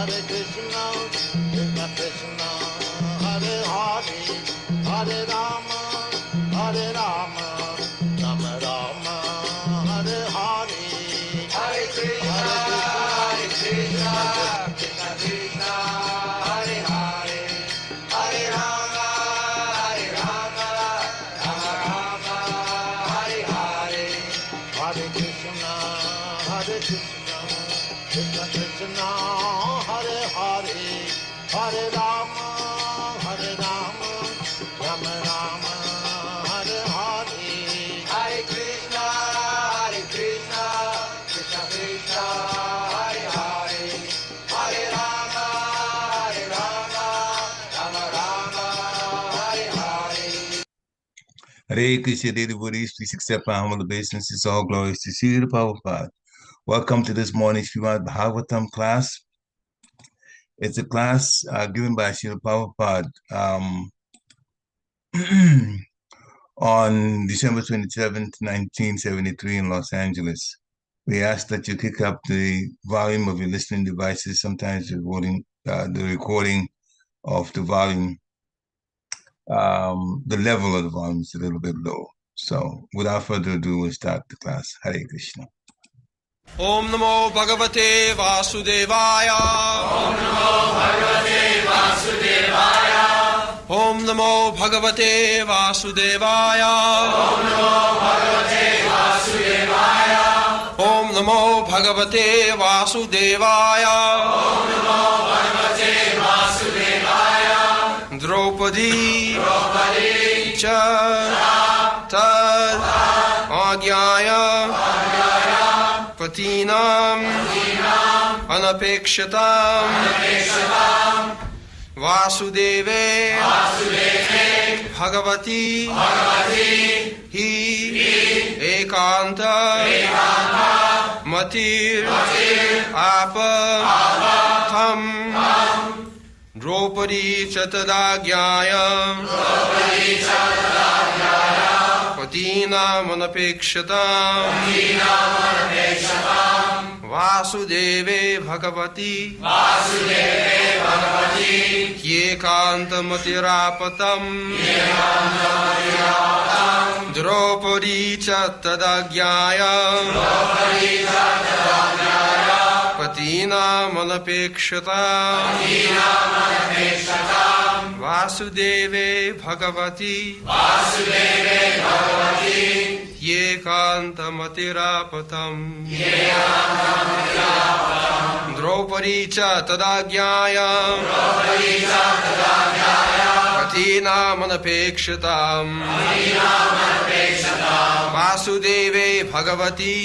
Hare Krishna, Krishna Krishna, Hare Hare, Hare Rama, Hare Rama, Rama Rama, Hare Hare. Hare Krishna, Hare Krishna, Krishna Krishna, Hare Hare, Hare Rama, Hare Rama, Rama Rama, Hare Hare. Hare Krishna, Hare Krishna, Krishna Krishna, Hare Hare, Hare Rama, Hare Rama, Rama Rama, Hare Hare. Hare Krishna, Hare Krishna, Krishna Krishna, Hare Hare, Hare Rama, Hare Rama, Rama Rama, Hare Hare. Hare Krishna, dear devotees, please accept my humble obeisances. All glories to Srila Prabhupada. Welcome to this morning's Srimad Bhagavatam class. It's a class given by Srila Prabhupada on December 27th, 1973 in Los Angeles. We ask that you kick up the volume of your listening devices. Sometimes the recording of the volume, the level of the volume is a little bit low. So without further ado, we'll start the class. Hare Krishna. Om Namo Bhagavate Vāsudevāya. Om Namo Bhagavate Vāsudevāya. Om Namo Bhagavate Vāsudevāya. Om Namo Bhagavate Vāsudevāya. Om Namo Bhagavate Vāsudevāya. Om Namo Bhagavate Vāsudevāya. Draupadī Draupadī cha tadājñāya patīnām anapekṣatām vāsudeve bhagavati hi ekānta-matir apatīnām Draupadī cha tadājñāya patīnām anapekṣatām vāsudeve bhagavati ekānta-matir Draupadī cha tadājñāya patīnām anapekṣatām vāsudeve bhagavati ekānta-matir Draupadī cha tadājñāya patīnām anapekṣatām vāsudeve bhagavati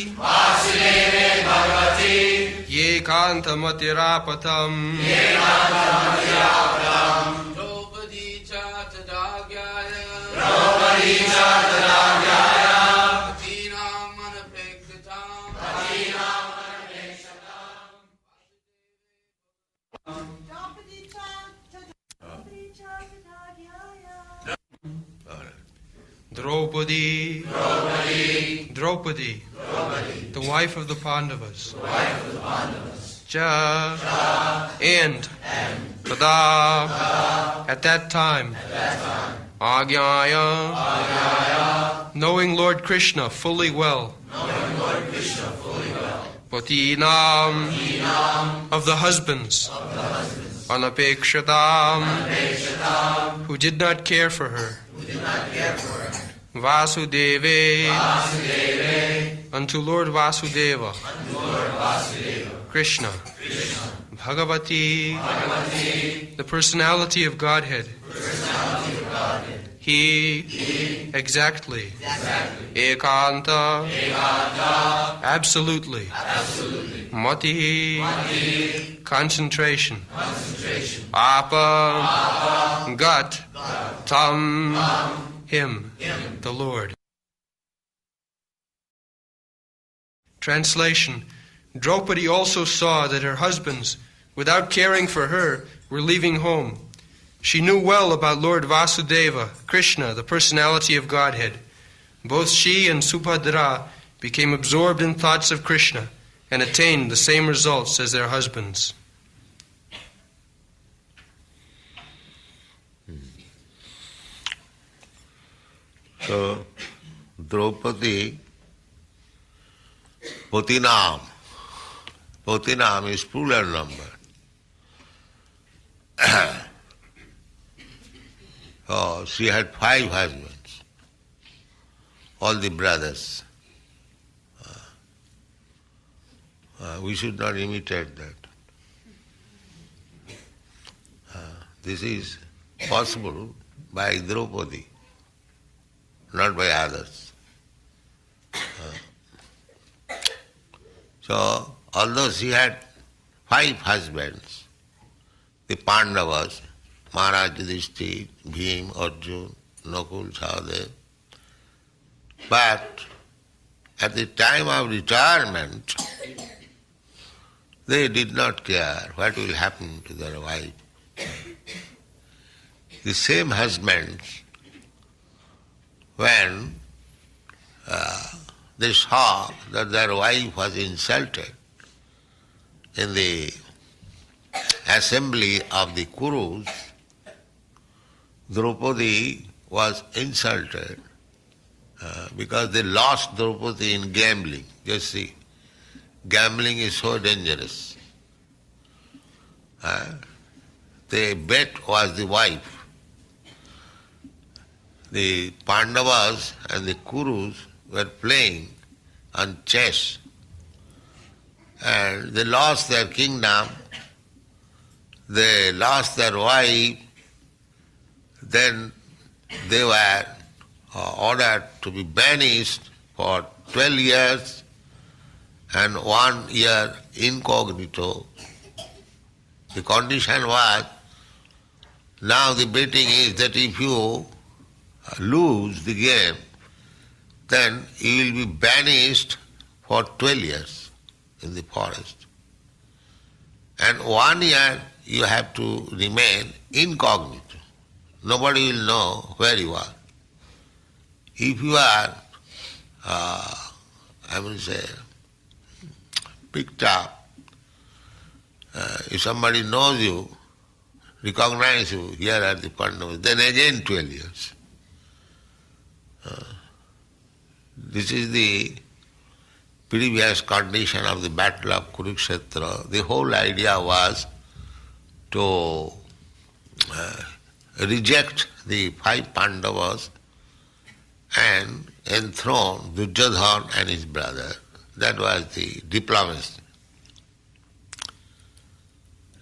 ekānta-matir Draupadī cha tadājñāya. Patīnām anapekṣatām. Draupadī, the wife of the Pandavas. Ja and tada at that time. Tadājñāya, knowing Lord Kṛṣṇa fully well. Patīnām, of the husbands. Anapekṣatām, who did not care for her. Vāsudeve, unto Lord Vāsudeva. Kṛṣṇa, bhagavati, the personality of Godhead. He, exactly. Ekānta, absolutely. Mati, concentration. Apa, gut. Tam, him, the Lord. Translation. Draupadī also saw that her husbands, without caring for her, were leaving home. She knew well about Lord Vāsudeva, Kṛṣṇa, the personality of Godhead. Both she and Subhadrā became absorbed in thoughts of Kṛṣṇa and attained the same results as their husbands. So, Draupadī, patīnām. Patīnām is plural number. Oh, she had 5 husbands, all the brothers. We should not imitate that. This is possible by Draupadī, not by others. So, although she had 5 husbands, the Pandavas, Maharaj Yudhishthira, Bhīma, Arjuna, Nakul, Sahadeva, but at the time of retirement, they did not care what will happen to their wife. The same husbands, when they saw that their wife was insulted in the assembly of the Kurus, Draupadī was insulted because they lost Draupadī in gambling. Just see, gambling is so dangerous. The bet was the wife. The Pandavas and the Kurus were playing on chess, and they lost their kingdom, they lost their wife, then they were ordered to be banished for 12 years and 1 year incognito. The condition was, now the betting is that if you lose the game, then you will be banished for 12 years in the forest. And 1 year you have to remain incognito. Nobody will know where you are. If you are, picked up, if somebody knows you, recognize you, here are the Pandavas, then again 12 years. This is the previous condition of the battle of Kurukshetra. The whole idea was to reject the 5 Pandavas and enthrone Duryodhana and his brother. That was the diplomacy.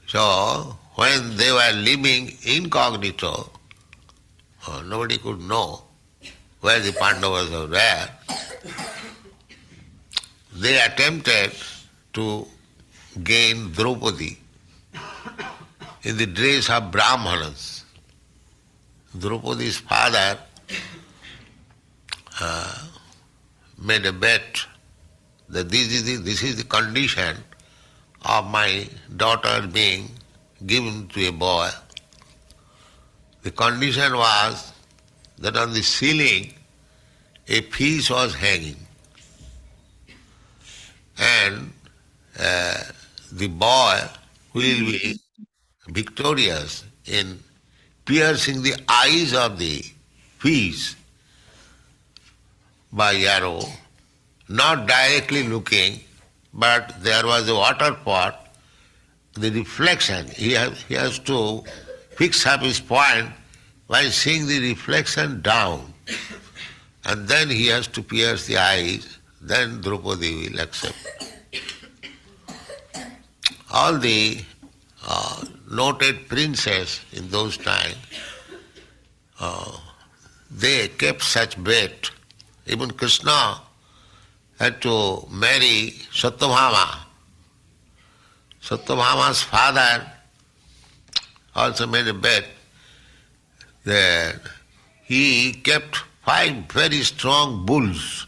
So, when they were living incognito, nobody could know where the Pandavas were there, they attempted to gain Draupadī in the dress of Brahmanas. Draupadī's father made a bet that this is the condition of my daughter being given to a boy. The condition was that on the ceiling a fish was hanging, and the boy will be victorious in piercing the eyes of the fish by arrow, not directly looking, but there was a water pot, the reflection, he has to fix up his point by seeing the reflection down, and then he has to pierce the eyes, then Draupadī will accept. All the noted princes in those times, they kept such bet. Even Kṛṣṇa had to marry Satyabhāma. Satyabhāma's father also made a bet that he kept 5 very strong bulls.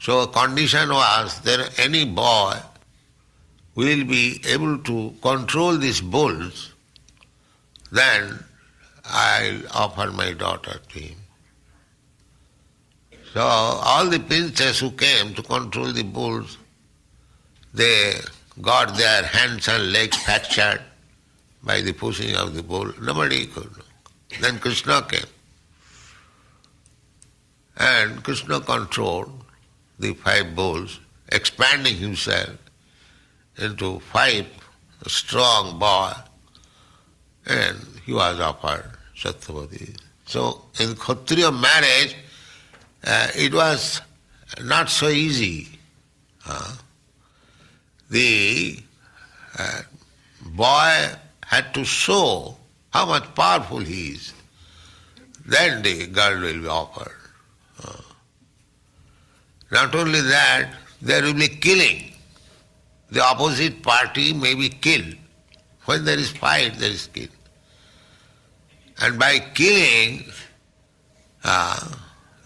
So a condition was that any boy will be able to control these bulls, then I'll offer my daughter to him. So all the princes who came to control the bulls, they got their hands and legs fractured by the pushing of the bull. Nobody could know. Then Kṛṣṇa came. And Kṛṣṇa controlled the 5 bulls, expanding himself into 5 strong boy, and he was offered Satyavati. So in Kshatriya marriage, it was not so easy. The boy had to show how much powerful he is. Then the girl will be offered. Not only that, there will be killing. The opposite party may be killed. When there is fight, there is kill. And by killing,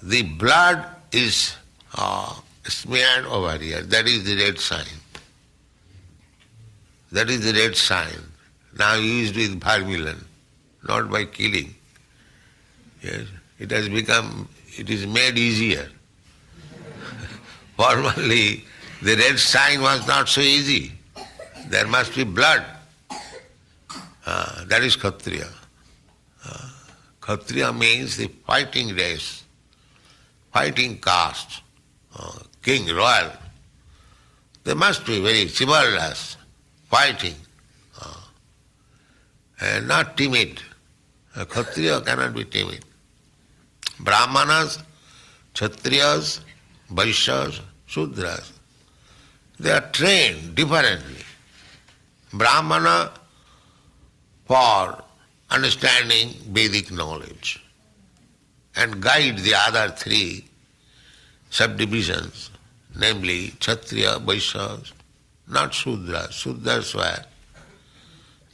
the blood is smeared over here. That is the red sign. That is the red sign. Now used with vermilion, not by killing. Yes, it has become, it is made easier. Formerly, the red sign was not so easy. There must be blood. That is Kshatriya. Kshatriya means the fighting race, fighting caste, king, royal. They must be very chivalrous, fighting, and not timid. A Kshatriya cannot be timid. Brahmanas, Kshatriyas, Vaishyas, Shudras, they are trained differently. Brahmana for understanding Vedic knowledge and guide the other 3 subdivisions, namely Kshatriya, Vaishyas, not Shudras. Shudras were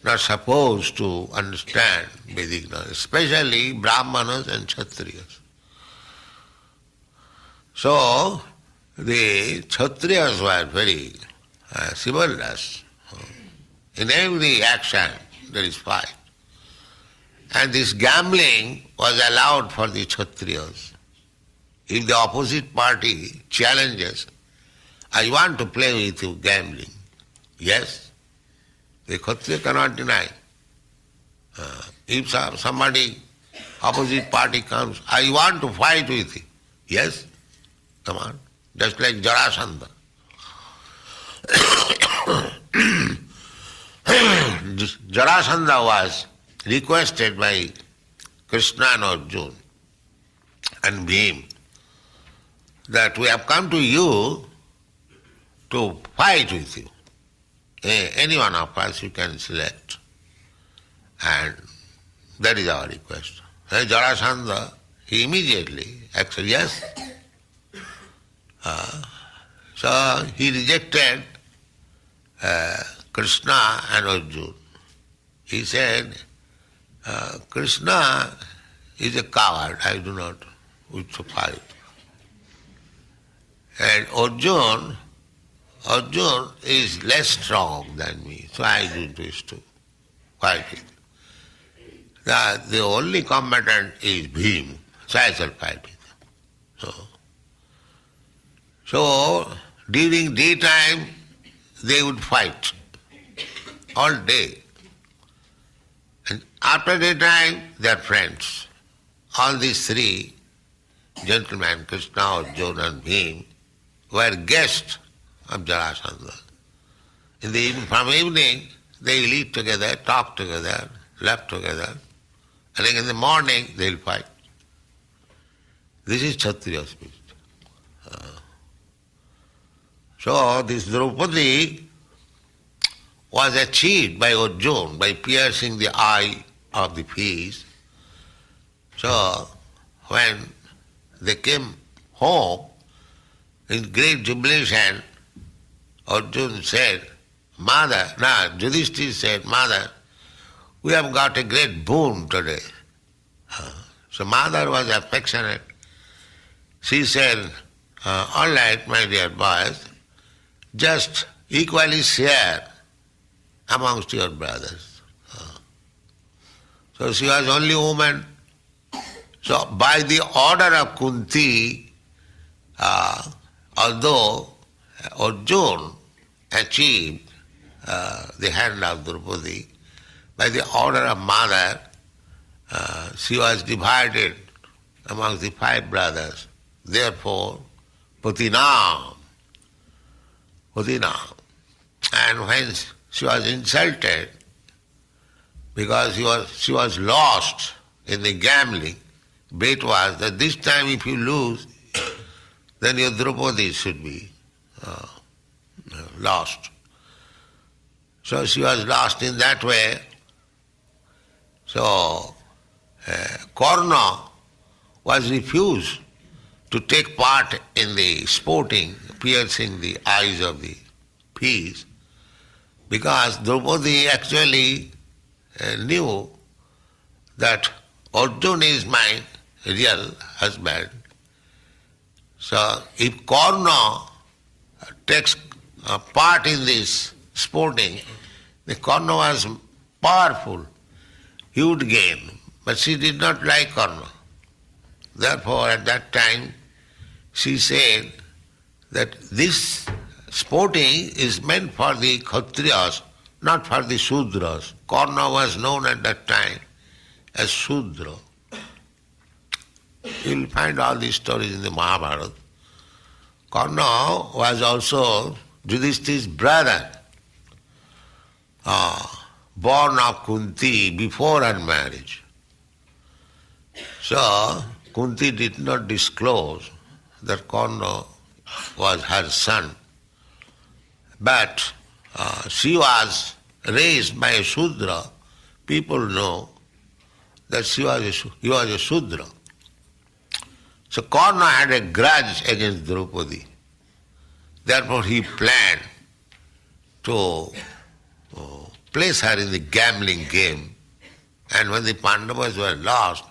not supposed to understand Vedic knowledge, especially Brahmanas and Kshatriyas. So, the Kshatriyas were very chivalrous. In every action there is fight. And this gambling was allowed for the Kshatriyas. If the opposite party challenges, I want to play with you gambling. Yes, the Kshatriya cannot deny. If somebody, opposite party comes, I want to fight with you. Yes, come on. Just like Jarasandha. Jarasandha was requested by Kṛṣṇa and Arjuna and Bhīma that we have come to you to fight with you. Any one of us you can select. And that is our request. Jarasandha, he immediately accepted, yes. So he rejected Kṛṣṇa and Arjuna. He said, Kṛṣṇa is a coward, I do not wish to fight. And Arjuna is less strong than me, so I don't wish to fight with him. The only combatant is Bhīma, so I shall fight with him. So during daytime they would fight all day. And after daytime they are friends. All these 3 gentlemen, Kṛṣṇa, Arjuna and Bhīma, were guests of Jarasandha. From evening they will eat together, talk together, laugh together, and in the morning they will fight. This is Kshatriya spirit. So this Draupadī was achieved by Arjuna by piercing the eye of the fish. So when they came home, in great jubilation, Arjuna said, Yudhishthira said, Mother, we have got a great boon today. So mother was affectionate. She said, all right, my dear boys, just equally share amongst your brothers. So she was only woman. So by the order of Kunti, although Arjuna achieved the hand of Draupadī, by the order of mother, she was divided amongst the 5 brothers. therefore, patīnām. And when she was insulted, because she was lost in the gambling, bet was that this time if you lose, then your Draupadī should be lost. So she was lost in that way. So Kṛṣṇa was refused to take part in the sporting, piercing the eyes of the peas, because Draupadī actually knew that Arjuna is my real husband. So if Kṛṣṇa takes part in this sporting, the Kṛṣṇa was powerful, he would gain. But she did not like Kṛṣṇa. Therefore at that time she said that this sporting is meant for the Kshatriyas, not for the Shudras. Kṛṣṇa was known at that time as Shudra. You will find all these stories in the Mahabharata. Kṛṣṇa was also Yudhishthira's brother, born of Kunti before her marriage. So Kunti did not disclose that Kṛṣṇa was her son. But she was raised by a Shudra. People know that he was a Shudra. So Kṛṣṇa had a grudge against Draupadī. Therefore he planned to place her in the gambling game. And when the Pandavas were lost,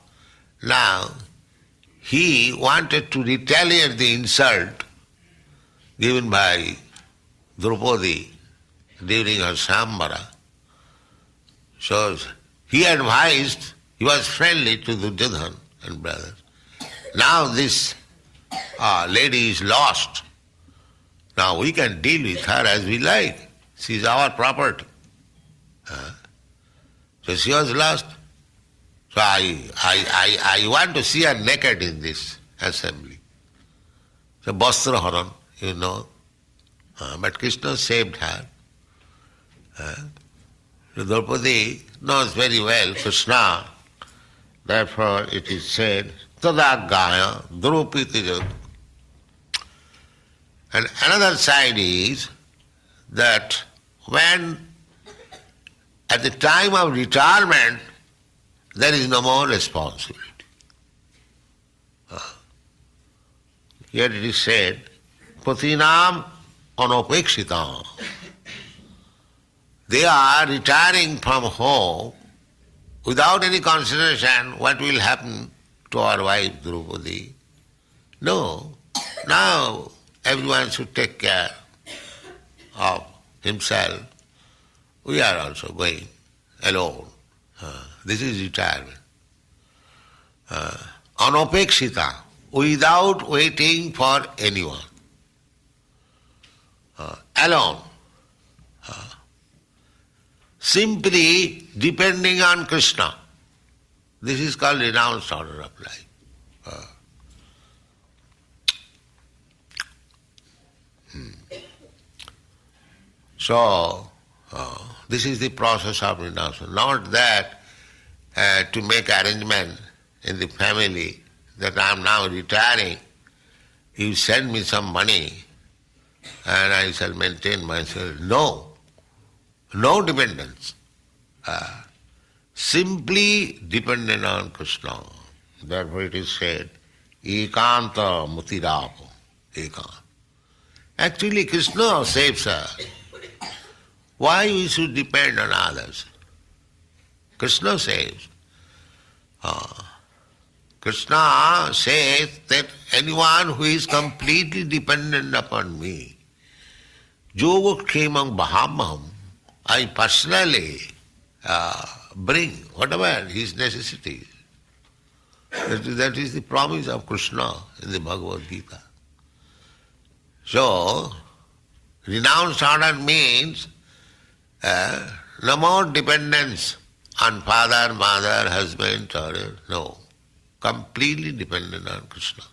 now he wanted to retaliate the insult given by Draupadī during her Samvara. So he advised, he was friendly to Duryodhana and brothers. Now this lady is lost. Now we can deal with her as we like. She is our property. So she was lost. So I want to see her naked in this assembly. So Vastra Haran, you know. But Kṛṣṇa saved her. Draupadī knows very well Kṛṣṇa. Therefore it is said, tadājñāya drupiti. And another side is that when at the time of retirement there is no more responsibility. Here it is said, patīnām anapekṣatām. They are retiring from home without any consideration what will happen to our wife Draupadī. No, now everyone should take care of himself. We are also going alone. This is retirement. Anapekṣatām, without waiting for anyone. Alone. Simply depending on Kṛṣṇa. This is called renounced order of life. So, this is the process of renouncement. Not that to make arrangement in the family that I am now retiring, you send me some money and I shall maintain myself. No. No dependence. Simply dependent on Kṛṣṇa. Therefore it is said, ekānta-matir. Actually Kṛṣṇa saves us. Why we should depend on others? Kṛṣṇa says. Kṛṣṇa says that anyone who is completely dependent upon me, yoga-kṣemam bahamaham, I personally bring whatever his necessities. That is the promise of Kṛṣṇa in the Bhagavad Gita. So, renounced order means no more dependence on father, mother, husband, daughter. No. Completely dependent on Kṛṣṇa.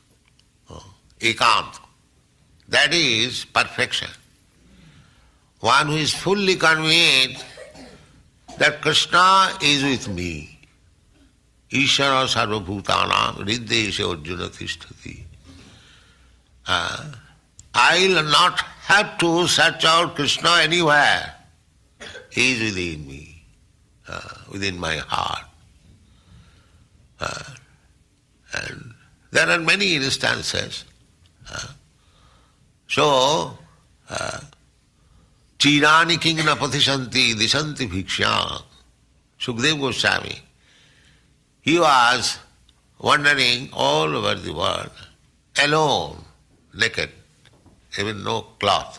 ekānta. That is perfection. One who is fully convinced that Kṛṣṇa is with me. Ishara sarvabhūtānām riddheshe arjuna tisthati. I will not have to search out Kṛṣṇa anywhere. He is within me, within my heart. And there are many instances. So, Chirani kingna pathishanti dishanti bhikṣā. Sukadeva Goswami, he was wandering all over the world, alone, naked, even no cloth.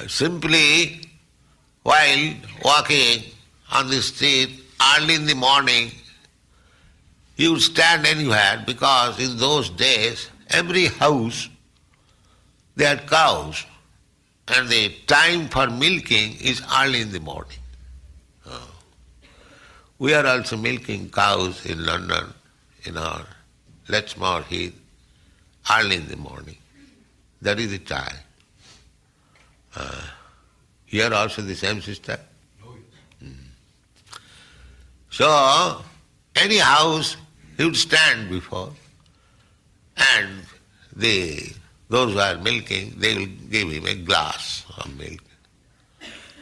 Simply, while walking on the street early in the morning, he would stand anywhere, because in those days, every house, they had cows, and the time for milking is early in the morning. We are also milking cows in London, in our Letchmore Heath, early in the morning. That is the time. Here also the same system. So, any house he would stand before, and those who are milking, they will give him a glass of milk.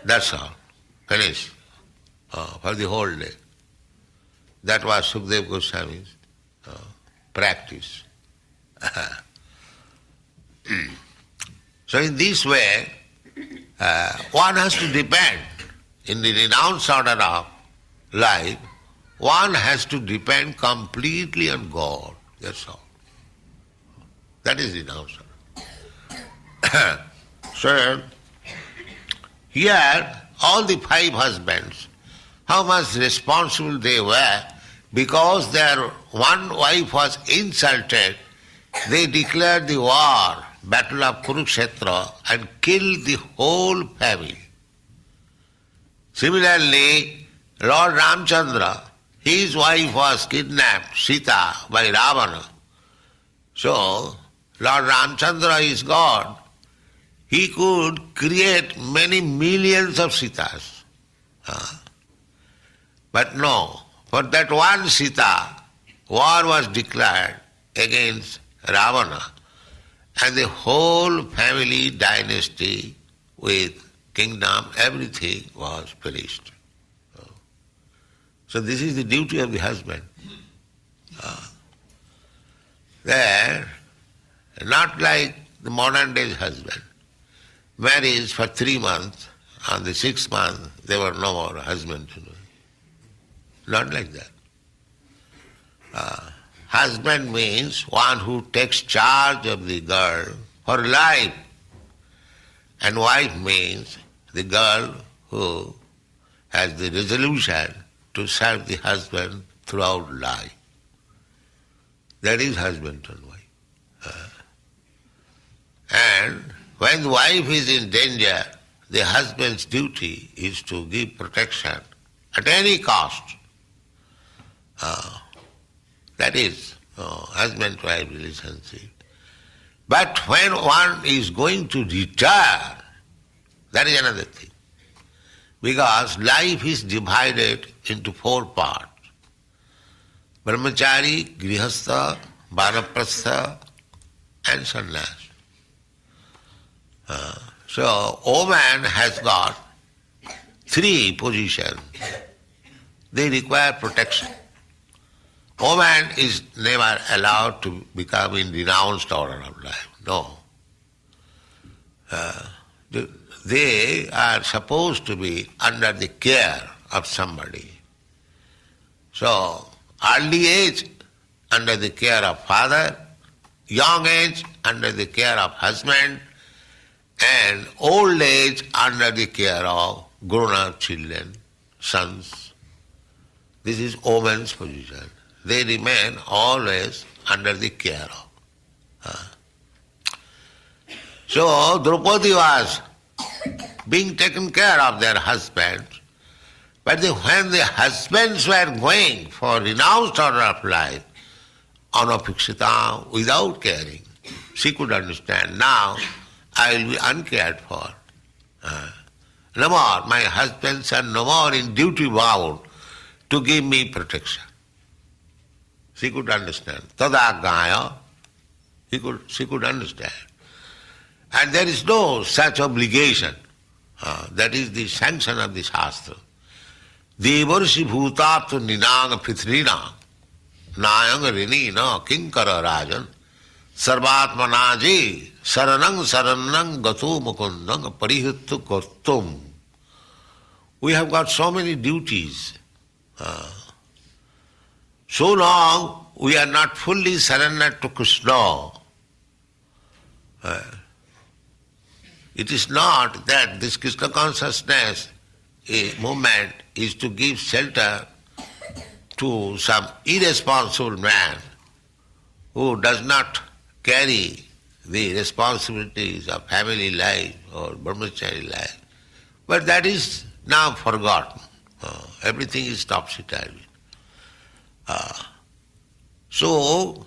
That's all. Finished. For the whole day. That was Sukadeva Goswami's practice. So in this way, one has to depend, in the renounced order of life, one has to depend completely on God. That's all. That is renounced order. So, here, all the 5 husbands, how much responsible they were, because their one wife was insulted, they declared the war, battle of Kurukshetra, and killed the whole family. Similarly, Lord Ramchandra, his wife was kidnapped, Sita, by Ravana. So, Lord Ramchandra is God. He could create many millions of Sitas. But no, for that one Sita, war was declared against Ravana, and the whole family dynasty with kingdom, everything was perished. So this is the duty of the husband. There, not like the modern day husband. Marriage for 3 months, on the 6th month, there were no more husband. Not like that. Husband means one who takes charge of the girl for life. And wife means the girl who has the resolution to serve the husband throughout life. That is husband and wife. And when the wife is in danger, the husband's duty is to give protection at any cost. That is husband-wife relationship. But when one is going to retire, that is another thing. Because life is divided into 4 parts. Brahmachari, Grihastha, Vanaprastha, and Sannyas. So, woman has got 3 positions. They require protection. Woman is never allowed to become in renounced order of life. No. They are supposed to be under the care of somebody. So, early age under the care of father, young age under the care of husband, and old age under the care of grown-up children, sons. This is woman's position. They remain always under the care of. So Draupadī was being taken care of their husbands, but when the husbands were going for renounced order of life, anapekṣatām, without caring. She could understand, now I will be uncared for. No more, my husbands are no more in duty bound to give me protection. She could understand. Tadājñāya, she could understand. And there is no such obligation. That is the sanction of the Shastra. Devarsi bhūtāptu nināṅa pitrināṅ nāyaṅ rinīna kiṅkara rajan sarvātmanāji saranaṅ saranaṅ gato mukundaṅ parihittu kartum. We have got so many duties. So long we are not fully surrendered to Kṛṣṇa. It is not that this Kṛṣṇa consciousness movement is to give shelter to some irresponsible man who does not carry the responsibilities of family life or brahmachari life. But that is now forgotten. Everything is topsy-turvy. So,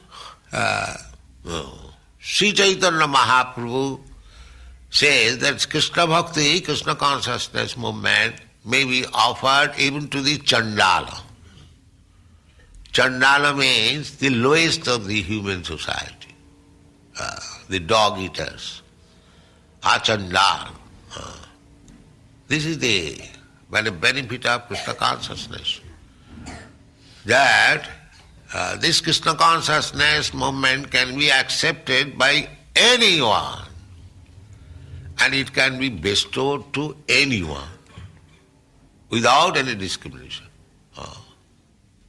Sri Chaitanya Mahaprabhu says that Kṛṣṇa Bhakti, Kṛṣṇa consciousness movement may be offered even to the Chandala. Chandala means the lowest of the human society, the dog eaters, Achandal. This is the benefit of Kṛṣṇa consciousness. That this Kṛṣṇa consciousness movement can be accepted by anyone and it can be bestowed to anyone without any discrimination.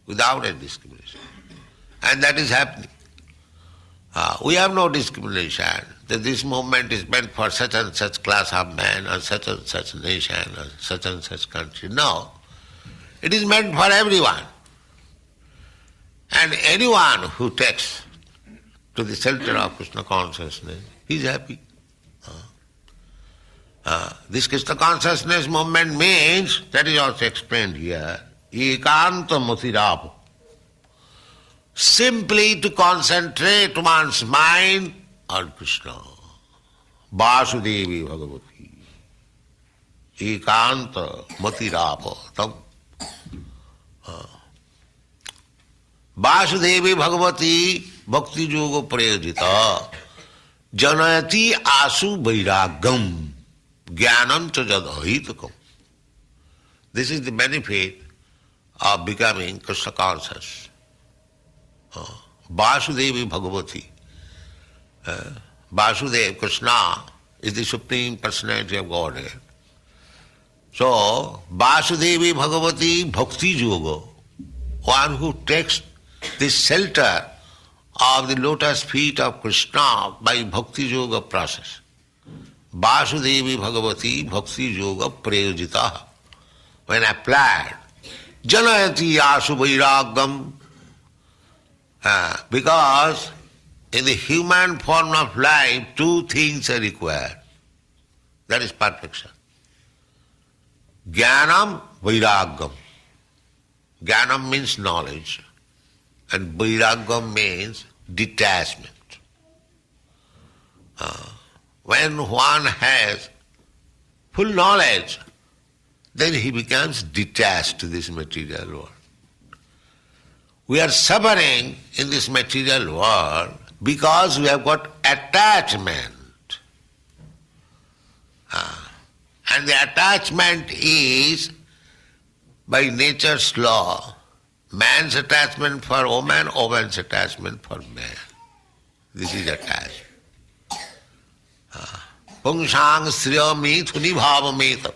Without any discrimination. And that is happening. We have no discrimination that this movement is meant for such and such class of man or such and such nation or such and such country. No. It is meant for everyone. And anyone who takes to the shelter of Kṛṣṇa consciousness, he is happy. This Kṛṣṇa consciousness movement means, that is also explained here, ekānta-matir. Simply to concentrate one's mind on Kṛṣṇa. Vāsudeve bhagavati. Ekānta-matir. Vāsudeve bhagavati bhakti yoga prayojita janayati asu vairāgam jnanam ca jadāhitakam. This is the benefit of becoming Kṛṣṇa conscious. Vāsudeve bhagavati. Vāsudeva, Kṛṣṇa, is the Supreme Personality of Godhead. So, Vāsudeve bhagavati bhakti yoga, one who takes the shelter of the lotus feet of Kṛṣṇa by bhakti yoga process. Vāsudeve bhagavati bhakti yoga prayojita. When applied, janayati asu vairāgam. Because in the human form of life, two things are required. That is perfection. Jnanam, vairāgam. Jnanam means knowledge, and vairāgam means detachment. When one has full knowledge, then he becomes detached to this material world. We are suffering in this material world because we have got attachment. And the attachment is, by nature's law, man's attachment for woman, woman's attachment for man. This is attachment. Pungsāṅ sriya mithuni bhāvametam.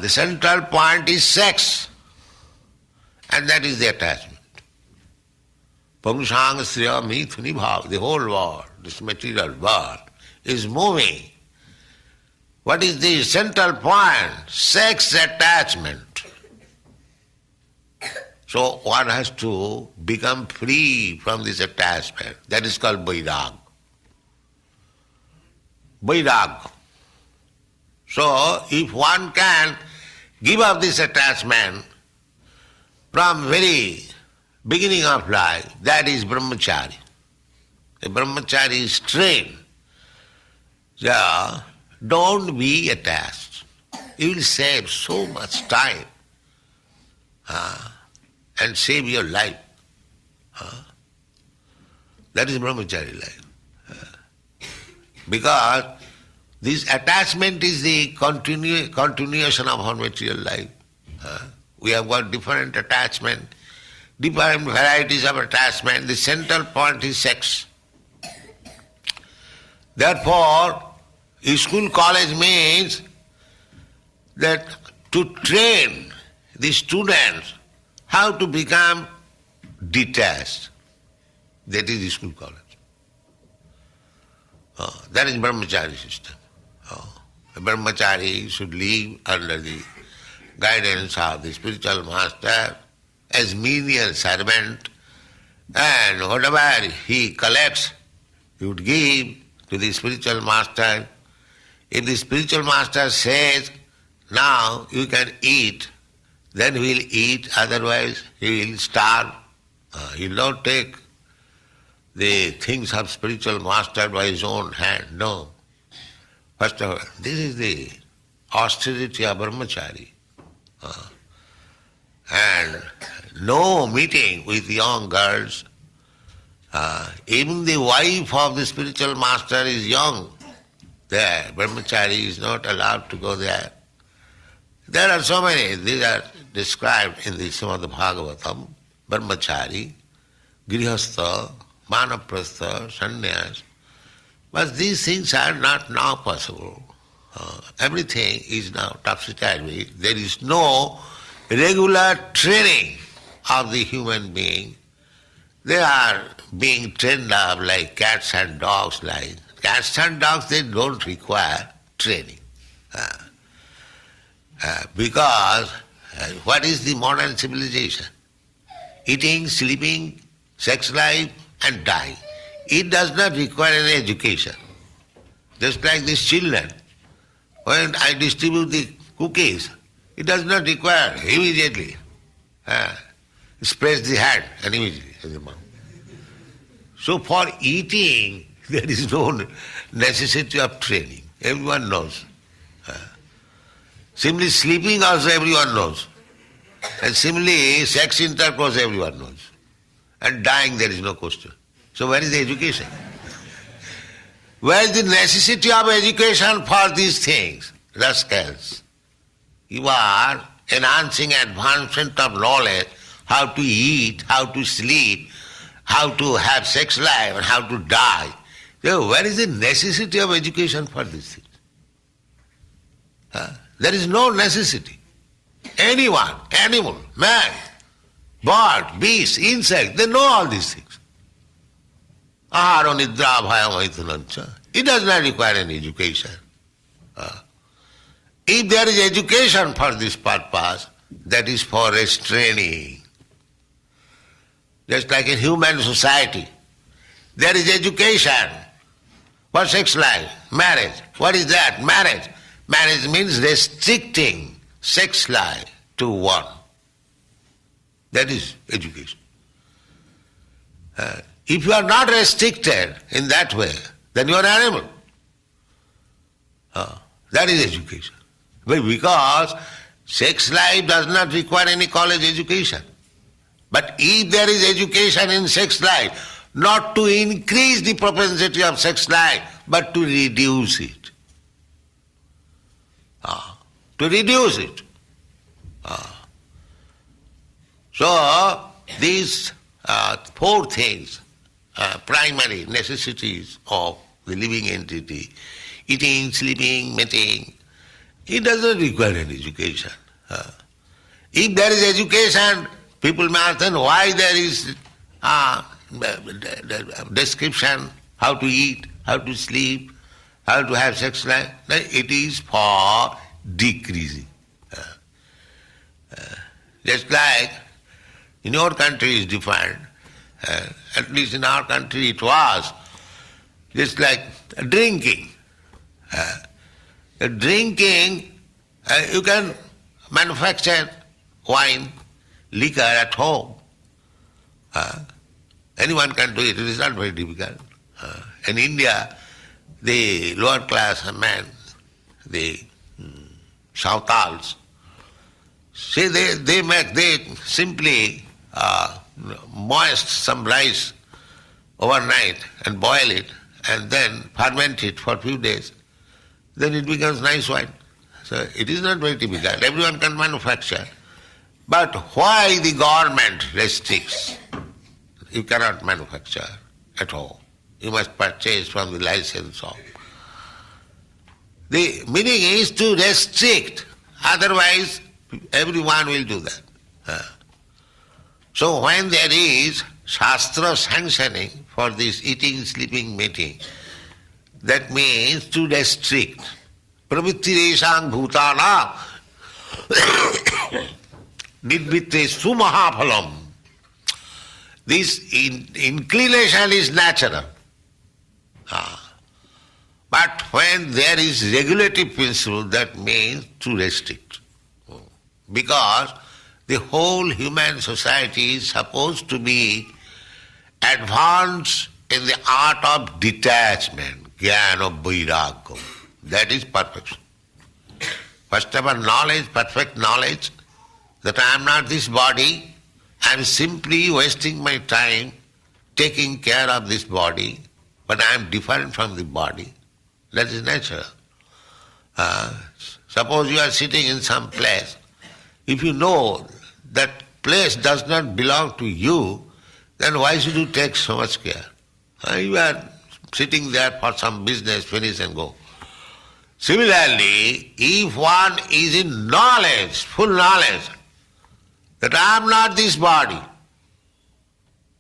The central point is sex, and that is the attachment. Pungsāṅ sriya mithuni bhāva. The whole world, this material world, is moving. What is the central point? Sex attachment. So one has to become free from this attachment. That is called vairāga. Vairāga. So if one can give up this attachment from very beginning of life, that is brahmachari. A brahmachari is trained. So, don't be attached. You will save so much time and save your life. That is brahmachari life. Because this attachment is the continuation of our material life. We have got different attachment, different varieties of attachment. The central point is sex. Therefore, school, college means that to train the students how to become detached. That is the school, college. That is brahmachari system. A brahmachari should live under the guidance of the spiritual master as menial servant, and whatever he collects, he would give to the spiritual master. If the spiritual master says, now you can eat, then he will eat, otherwise he will starve. He will not take the things of spiritual master by his own hand, no. First of all, this is the austerity of brahmachari. And no meeting with young girls. Even the wife of the spiritual master is young. There, brahmachari is not allowed to go there. There are so many, these are described in the Subhadrā Bhagavatam, brahmachari, grihastha, vanaprastha, sannyas. But these things are not now possible. Everything is now topsy-turvy. There is no regular training of the human being. They are being trained up like cats and dogs. Like cats and dogs, they don't require training. Because what is the modern civilization? Eating, sleeping, sex life and dying. It does not require any education. Just like these children. When I distribute the cookies, it does not require immediately. Press the hand and immediately in the mouth. So for eating, there is no necessity of training. Everyone knows. Simply sleeping also everyone knows. And similarly, sex intercourse everyone knows. And dying there is no question. So where is the education? Where is the necessity of education for these things? Rascals. You are enhancing advancement of knowledge, how to eat, how to sleep, how to have sex life and how to die. So where is the necessity of education for these things? There is no necessity. Anyone, animal, man, bird, beast, insect, they know all these things. Aharo nidra bhaya maithunancha. It does not require any education. If there is education for this purpose, that is for restraining. Just like in human society, there is education for sex life, marriage. What is that? Marriage. Marriage means restricting sex life to one. That is education. If you are not restricted in that way, then you are an animal. That is education. But because sex life does not require any college education. But if there is education in sex life, not to increase the propensity of sex life, but to reduce it. To reduce it. So, these four things, primary necessities of the living entity, eating, sleeping, mating, it doesn't require any education. If there is education, people may ask then why there is description how to eat, how to sleep, how to have sex life. It is for decreasing. Just like in your country is different, at least in our country it was, just like drinking. Drinking, you can manufacture wine, liquor at home. Anyone can do it. It is not very difficult. In India, the lower class men, the Sautals, see they simply moist some rice overnight and boil it and then ferment it for a few days. Then it becomes nice wine. So it is not very difficult. Everyone can manufacture. But why the government restricts? You cannot manufacture at all. You must purchase from the license of. The meaning is to restrict, otherwise everyone will do that. So when there is Shastra sanctioning for this eating, sleeping, mating, that means to restrict. Pravittireshang bhutana nidvitte sumahaphalam. This inclination is natural. But when there is regulative principle, that means to restrict. Because the whole human society is supposed to be advanced in the art of detachment, jnana vairagya. That is perfection. First of all, knowledge, perfect knowledge, that I am not this body, I am simply wasting my time taking care of this body, but I am different from the body. That is natural. Suppose you are sitting in some place, if you know that place does not belong to you, then why should you take so much care? You are sitting there for some business, finish and go. Similarly, if one is in knowledge, full knowledge, that I am not this body,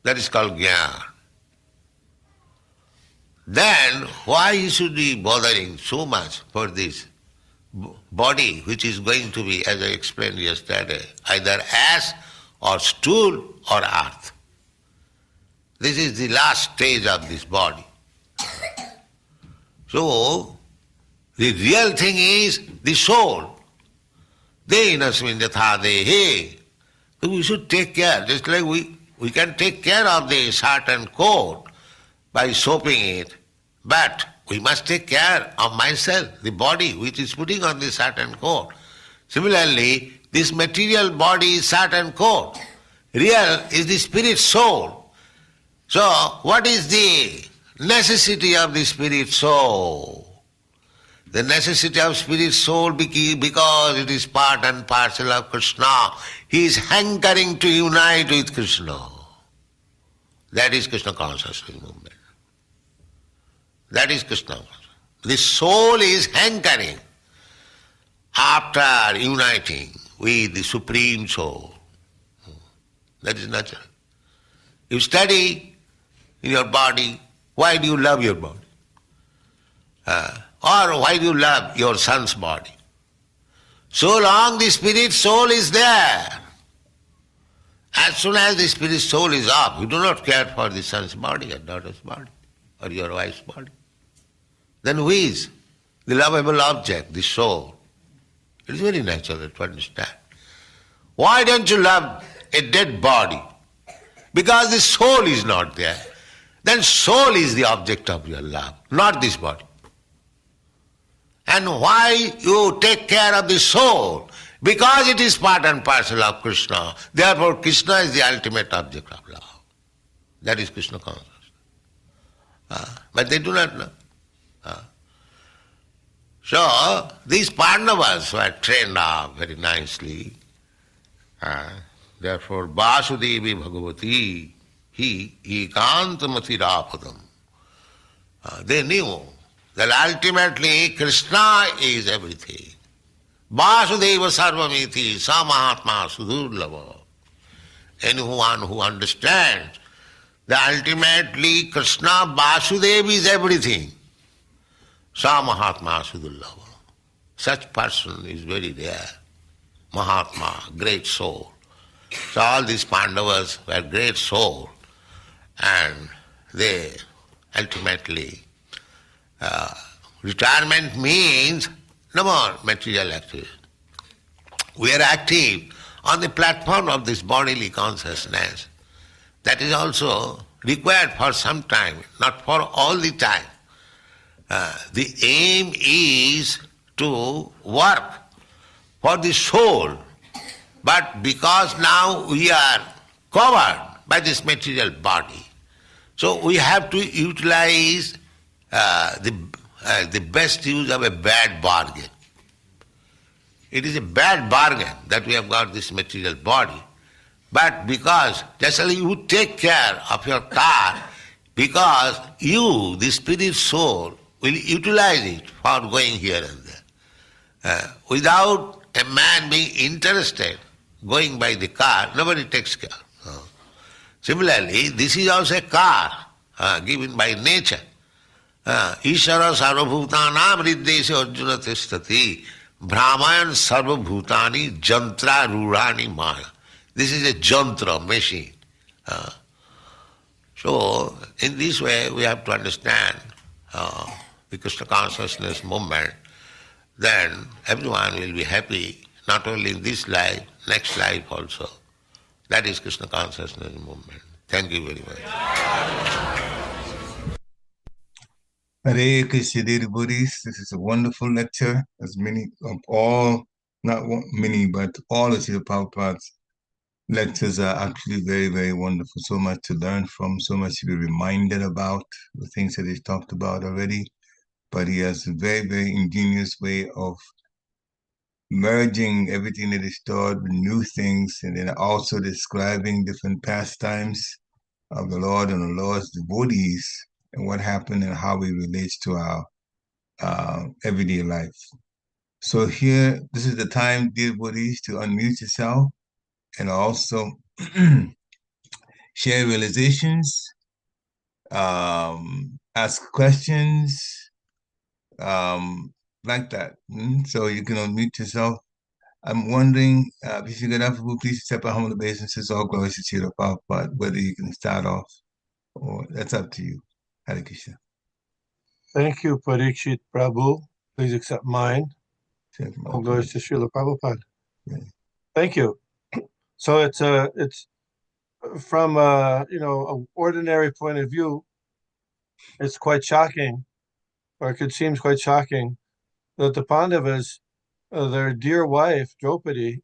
that is called jnana. Then why he should be bothering so much for this body which is going to be, as I explained yesterday, either ash or stool or earth. This is the last stage of this body. So, the real thing is the soul. Dehinasmin yatha dehe. So we should take care, just like we can take care of the shirt and coat by soaping it, but we must take care of myself, the body which is putting on the shirt and coat. Similarly, this material body is shirt and coat. Real is the spirit soul. So, what is the necessity of the spirit soul? The necessity of spirit soul because it is part and parcel of Kṛṣṇa. He is hankering to unite with Kṛṣṇa. That is Kṛṣṇa consciousness movement. That is Kṛṣṇa consciousness. The soul is hankering after uniting with the Supreme Soul. That is natural. You study in your body, why do you love your body? Or why do you love your son's body? So long the spirit soul is there. As soon as the spirit soul is off, you do not care for the son's body or daughter's body or your wife's body. Then who is the lovable object, the soul? It is very natural to understand. Why don't you love a dead body? Because the soul is not there. Then soul is the object of your love, not this body. And why you take care of the soul? Because it is part and parcel of Kṛṣṇa. Therefore Kṛṣṇa is the ultimate object of love. That is Kṛṣṇa consciousness. But they do not know. So these Pandavas were trained up very nicely. Therefore vāsudeve bhagavati he ekānta-matir. They knew that ultimately Kṛṣṇa is everything. Vāsudeva sarvamiti sa mahatma sudurlava. Anyone who understands that ultimately Kṛṣṇa Vāsudeva is everything, sa mahatma sudurlava. Such person is very rare. Mahatma, great soul. So all these Pandavas were great soul, and they ultimately retirement means no more material activity. We are active on the platform of this bodily consciousness, that is also required for some time, not for all the time. The aim is to work for the soul, but because now we are covered by this material body, so we have to utilize the best use of a bad bargain. It is a bad bargain that we have got this material body. But because, just like you take care of your car, because you, the spirit soul, will utilize it for going here and there. Without a man being interested, going by the car, nobody takes care. Similarly, this is also a car given by nature. Ishara sarvabhutanam riddesya arjuna tishtati brahmayan sarvabhutani jantra rurani maya. This is a jantra, machine. So, in this way, we have to understand the Kṛṣṇa consciousness movement. Then everyone will be happy, not only in this life, next life also. That is Kṛṣṇa consciousness movement. Thank you very much. Hare Krishna, dear devotees. This is a wonderful lecture. As many of all, not many, but all of Srila Prabhupada's lectures are actually very, very wonderful. So much to learn from, so much to be reminded about, the things that he's talked about already. But he has a very, very ingenious way of merging everything that is taught with new things, and then also describing different pastimes of the Lord and the Lord's devotees and what happened and how it relates to our everyday life. So here, this is the time, dear devotees, to unmute yourself and also share realizations, ask questions, like that. So you can unmute yourself. I'm wondering if you could have please accept our humble obeisances, all glories to Srila Prabhupada, whether you can start off or that's up to you. Hare Krishna. Thank you, Parikshit Prabhu. Please accept mine. All glories to Srila Prabhupada. Yeah. Thank you. So it's from an ordinary point of view, it's quite shocking, or it seems quite shocking, that the Pandavas, their dear wife Draupadī,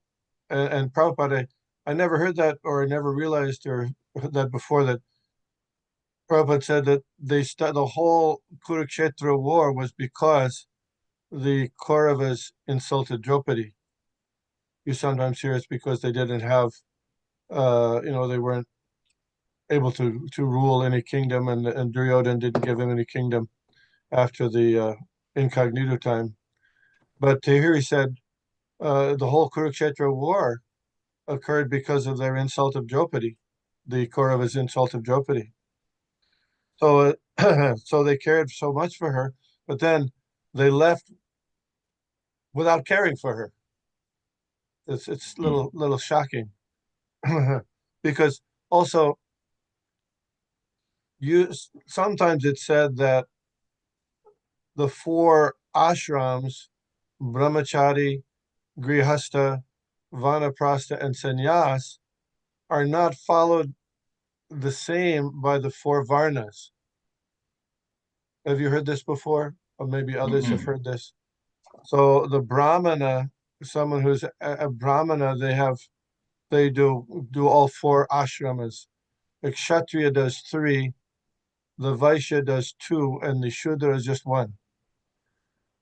and Prabhupada, I never heard that, or I never realized or heard that before, that Prabhupada said that the whole Kurukshetra war was because the Kauravas insulted Draupadī. You sometimes hear it's because they didn't have, they weren't able to rule any kingdom, and Duryodhana didn't give him any kingdom after the incognito time. But here he said the whole Kurukshetra war occurred because of their insult of Draupadī, the Kauravas' insult of Draupadī. So, so they cared so much for her, but then they left without caring for her. It's little shocking, because also sometimes it's said that the 4 ashrams, brahmachari, grihastha, vanaprastha, and sannyas, are not followed the same by the 4 varnas. Have you heard this before? Or maybe others have heard this. So the brahmana, someone who's a brahmana, they do all 4 ashramas. The kshatriya does 3, the vaishya does 2, and the shudra is just 1.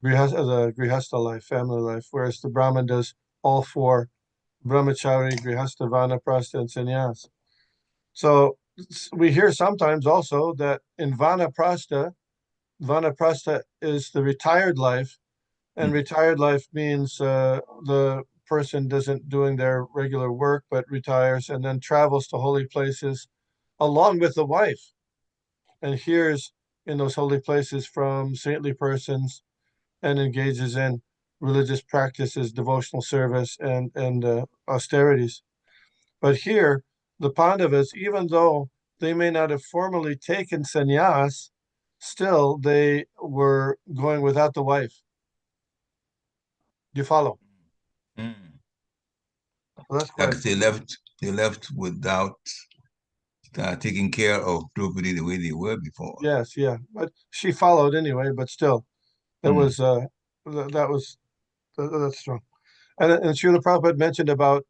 The grihastha life, family life, whereas the brahman does all 4: brahmachari, grihastha, vanaprastha, and sannyas. So we hear sometimes also that in vanaprastha is the retired life, and retired life means the person doesn't doing their regular work but retires and then travels to holy places along with the wife, and hears in those holy places from saintly persons and engages in religious practices, devotional service, and austerities. But here, the Pandavas, even though they may not have formally taken sannyas, still they were going without the wife. You follow? Mm. Well, that's quite... Like they left without taking care of Draupadi the way they were before. Yes, yeah, but she followed anyway. But still, that was that's strong. And Srila Prabhupada mentioned about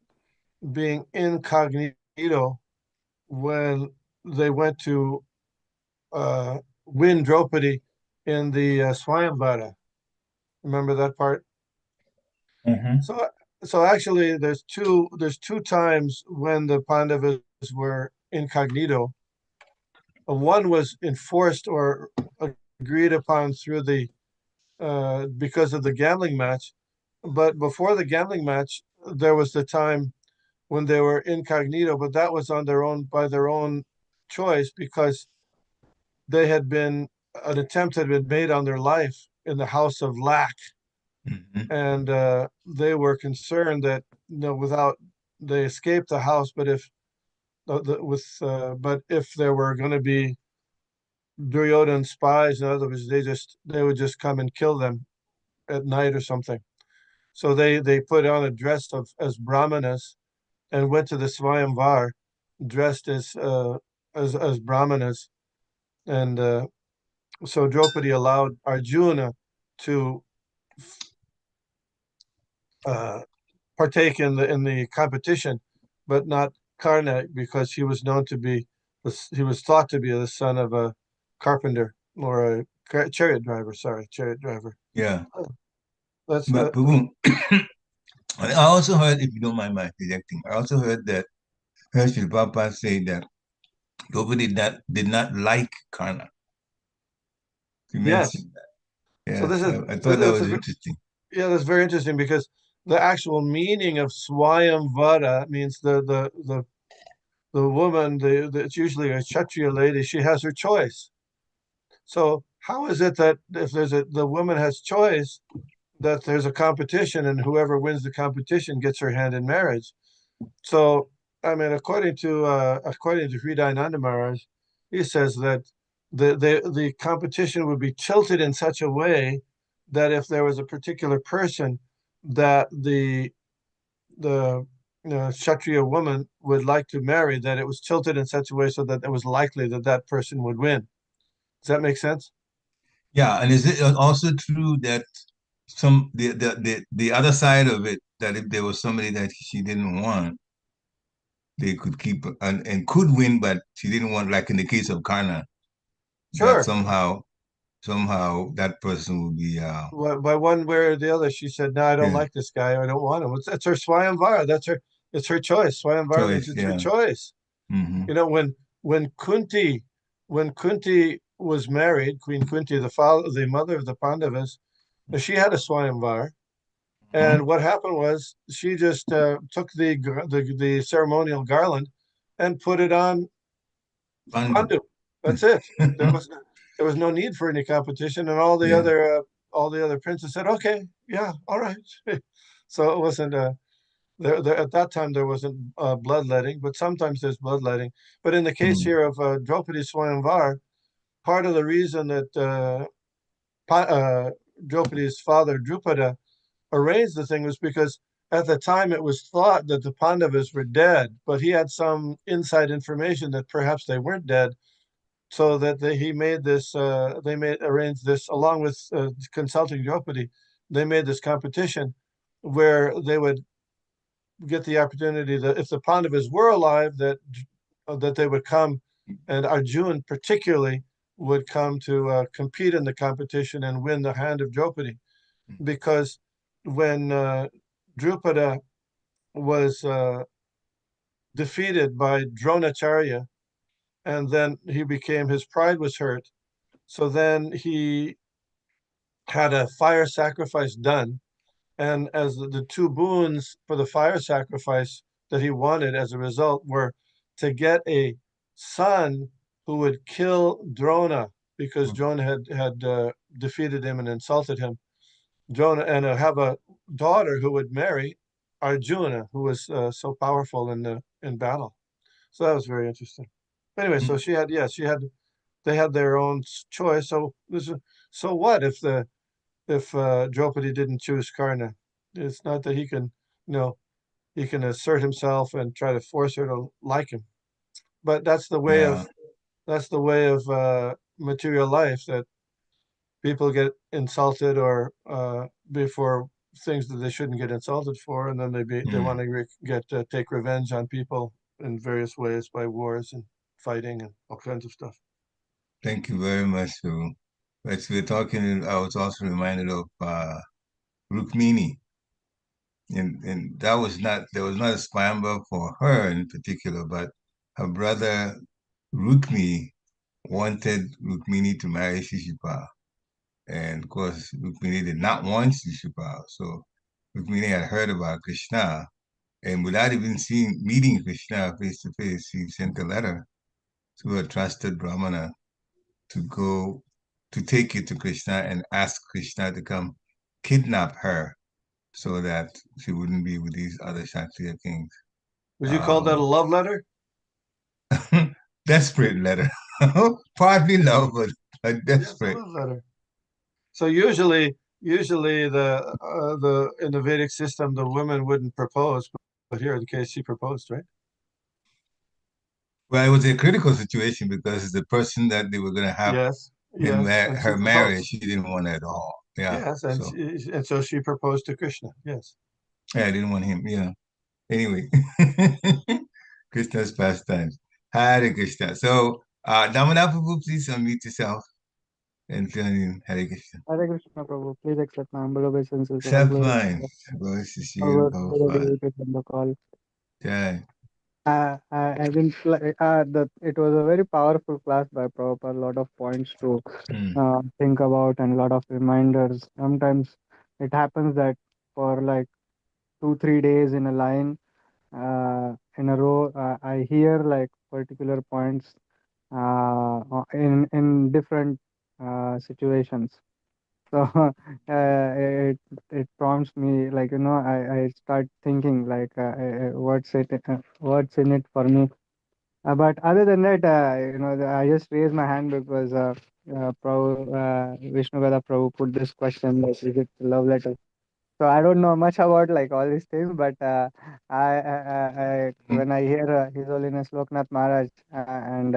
being incognito when they went to win Draupadi in the Swayamvara. Remember that part? Mm-hmm. So actually, there's two times when the Pandavas were incognito. One was enforced or agreed upon through the because of the gambling match, but before the gambling match, there was the time when they were incognito, but that was on their own by their own choice because an attempt had been made on their life in the house of lack, and they were concerned that without they escaped the house, but if there were going to be Duryodhan spies, in other words, they would just come and kill them at night or something. So they put on a dress as brahmanas and went to the Swayamvar dressed as brahmanas, and so Draupadi allowed Arjuna to partake in the competition, but not Kṛṣṇa, because he was thought to be the son of a carpenter or a chariot driver. Yeah. That's But I also heard, if you don't mind my projecting, I also heard that Srila Prabhupada say that Draupadi did not like Kṛṣṇa. He mentioned that. Yeah, So I thought that was interesting. Yeah, that's very interesting because the actual meaning of Swayamvara means the woman, it's usually a Kshatriya lady, she has her choice. So how is it that if the woman has choice, that there's a competition and whoever wins the competition gets her hand in marriage? So, I mean, according to Hridayananda Maharaj, he says that the competition would be tilted in such a way that if there was a particular person that the Kshatriya woman would like to marry, that it was tilted in such a way so that it was likely that that person would win. Does that make sense? Yeah, and is it also true that the other side of it, that if there was somebody that she didn't want, they could keep and could win, but she didn't want, like in the case of Kṛṣṇa, Sure. that somehow that person would be by one way or the other, she said, "No, I don't Yeah. like this guy. I don't want him." It's her Swayamvara. It's her choice. Swayamvara means it's her choice. Mhm. You know, when Kunti was married, Queen Kunti, the mother of the Pandavas, she had a Swayamvar, and what happened was she just took the ceremonial garland and put it on Pandu. That's it. There was no need for any competition, and all the other princes said, "Okay, yeah, all right." So it wasn't there at that time. There wasn't bloodletting, but sometimes there's bloodletting. But in the case here of Draupadi Swayamvar, part of the reason that Draupadi's father Drupada arranged the thing was because at the time it was thought that the Pandavas were dead, but he had some inside information that perhaps they weren't dead. So that he made this, arranged this along with consulting Draupadi. They made this competition where they would get the opportunity that if the Pandavas were alive, that they would come, and Arjuna particularly would come to compete in the competition and win the hand of Draupadi, because when Drupada was defeated by Dronacharya, and then his pride was hurt. So then he had a fire sacrifice done. And as the two boons for the fire sacrifice that he wanted as a result were to get a son who would kill Drona, because Drona had defeated him and insulted him. Drona, and have a daughter who would marry Arjuna, who was so powerful in battle. So that was very interesting. Anyway, so they had their own choice. So what if Draupadi didn't choose Kṛṣṇa? It's not that he can assert himself and try to force her to like him. but that's the way Yeah. of material life, that people get insulted or before things that they shouldn't get insulted for, and then they want to take revenge on people in various ways by wars and fighting and all kinds of stuff. Thank you very much, Sue. As we're talking, I was also reminded of Rukmini. And there was not a Swayambhara for her in particular, but her brother Rukmi wanted Rukmini to marry Shishupal. And of course, Rukmini did not want Shishupal. So Rukmini had heard about Kṛṣṇa, and without even meeting Kṛṣṇa face to face, she sent a letter to a trusted Brahmana to take it to Kṛṣṇa and ask Kṛṣṇa to come kidnap her so that she wouldn't be with these other Kshatriya kings. Would you call that a love letter? Desperate letter. Partly love, but a desperate. Love letter. So usually the in the Vedic system, the women wouldn't propose, but here in the case she proposed, right? Well, it was a critical situation because the person that they were going to have her marry, she didn't want it at all. Yeah. Yes, and so she proposed to Kṛṣṇa. Yes. Yeah, I didn't want him. Yeah. Anyway, Krishna's pastimes. Hare Krishna. So, Damodar Prabhu, please unmute yourself and tell him Hare Krishna. Hare Krishna, Prabhu. Please accept my humble obeisances. Sublime. The call. Yeah. I think it was a very powerful class by Prabhupada. A lot of points to think about and a lot of reminders. Sometimes it happens that for like 2-3 days in a line, in a row, I hear like particular points in different situations. So it prompts me, like, I start thinking like what's in it for me. But other than that, I just raised my hand because Vishnugada Prabhu put this question, like, is it love letter? So I don't know much about like all these things, but I when I hear His Holiness Loknath Maharaj and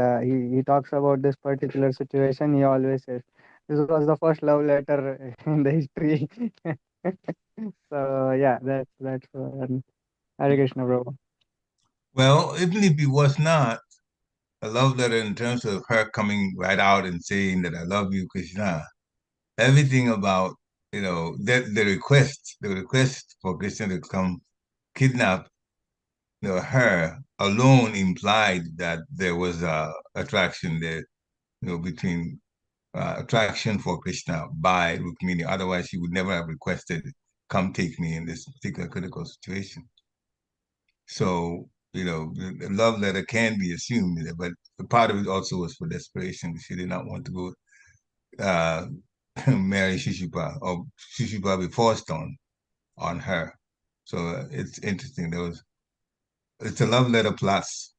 he talks about this particular situation, he always says this was the first love letter in the history. So yeah, that's Hare Krishna, Prabhu. Well, even if it was not a love letter in terms of her coming right out and saying that I love you, Kṛṣṇa, everything about the request for Kṛṣṇa to come kidnap her alone implied that there was attraction there, between attraction for Kṛṣṇa by Rukmini. Otherwise, she would never have requested, come take me in this particular critical situation. So, the love letter can be assumed, but part of it also was for desperation. She did not want to go marry Shishupal, or Shishupal be forced on her. So it's interesting. It's a love letter plus,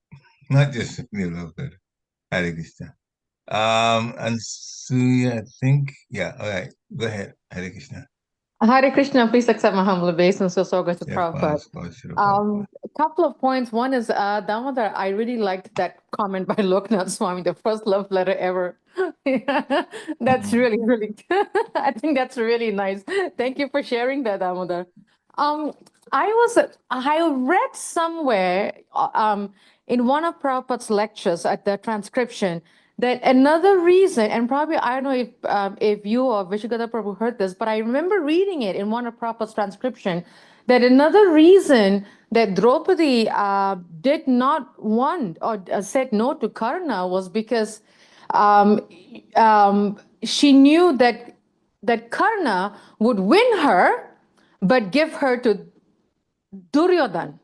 not just a love letter. Hare Krishna. And Suya, I think, yeah, all right, go ahead, Hare Krishna. Hare Krishna, please accept my humble obeisance. So good to Prabhupada. A couple of points. One is, Damodar, I really liked that comment by Loknath Swami, the first love letter ever. That's really, really, I think that's really nice. Thank you for sharing that, Damodar. I read somewhere in one of Prabhupada's lectures at the transcription that another reason, and probably I don't know if you or Vishnugada Prabhu heard this, but I remember reading it in one of Prabhupada's transcription, that another reason that Draupadī did not want or said no to Kṛṣṇa was because she knew that Kṛṣṇa would win her, but give her to Duryodhana.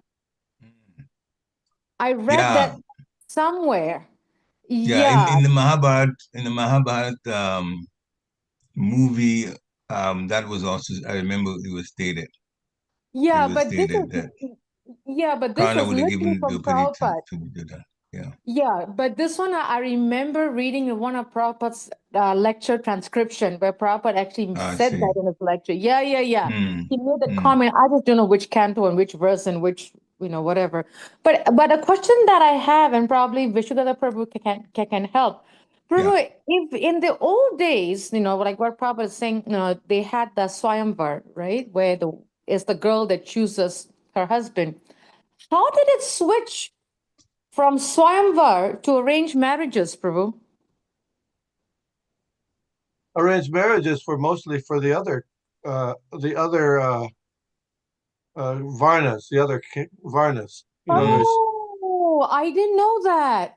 I read that somewhere. Yeah, in the Mahabharata movie, that was also, I remember it was stated. Yeah, but this is Kṛṣṇa would have given Draupadī to do that. Yeah, but this one I remember reading in one of Prabhupada's lecture transcription where Prabhupada actually said that in his lecture. Yeah. He made that comment. I just don't know which canto and which verse and which whatever. But a question that I have, and probably Vishwagata Prabhu can help. Prabhu, if in the old days, like what Prabhupada is saying, they had the Swayamvar, right? Where is the girl that chooses her husband. How did it switch from Swayamvar to arranged marriages, Prabhu? Arranged marriages were mostly for the other varnas, the other varnas. I didn't know that.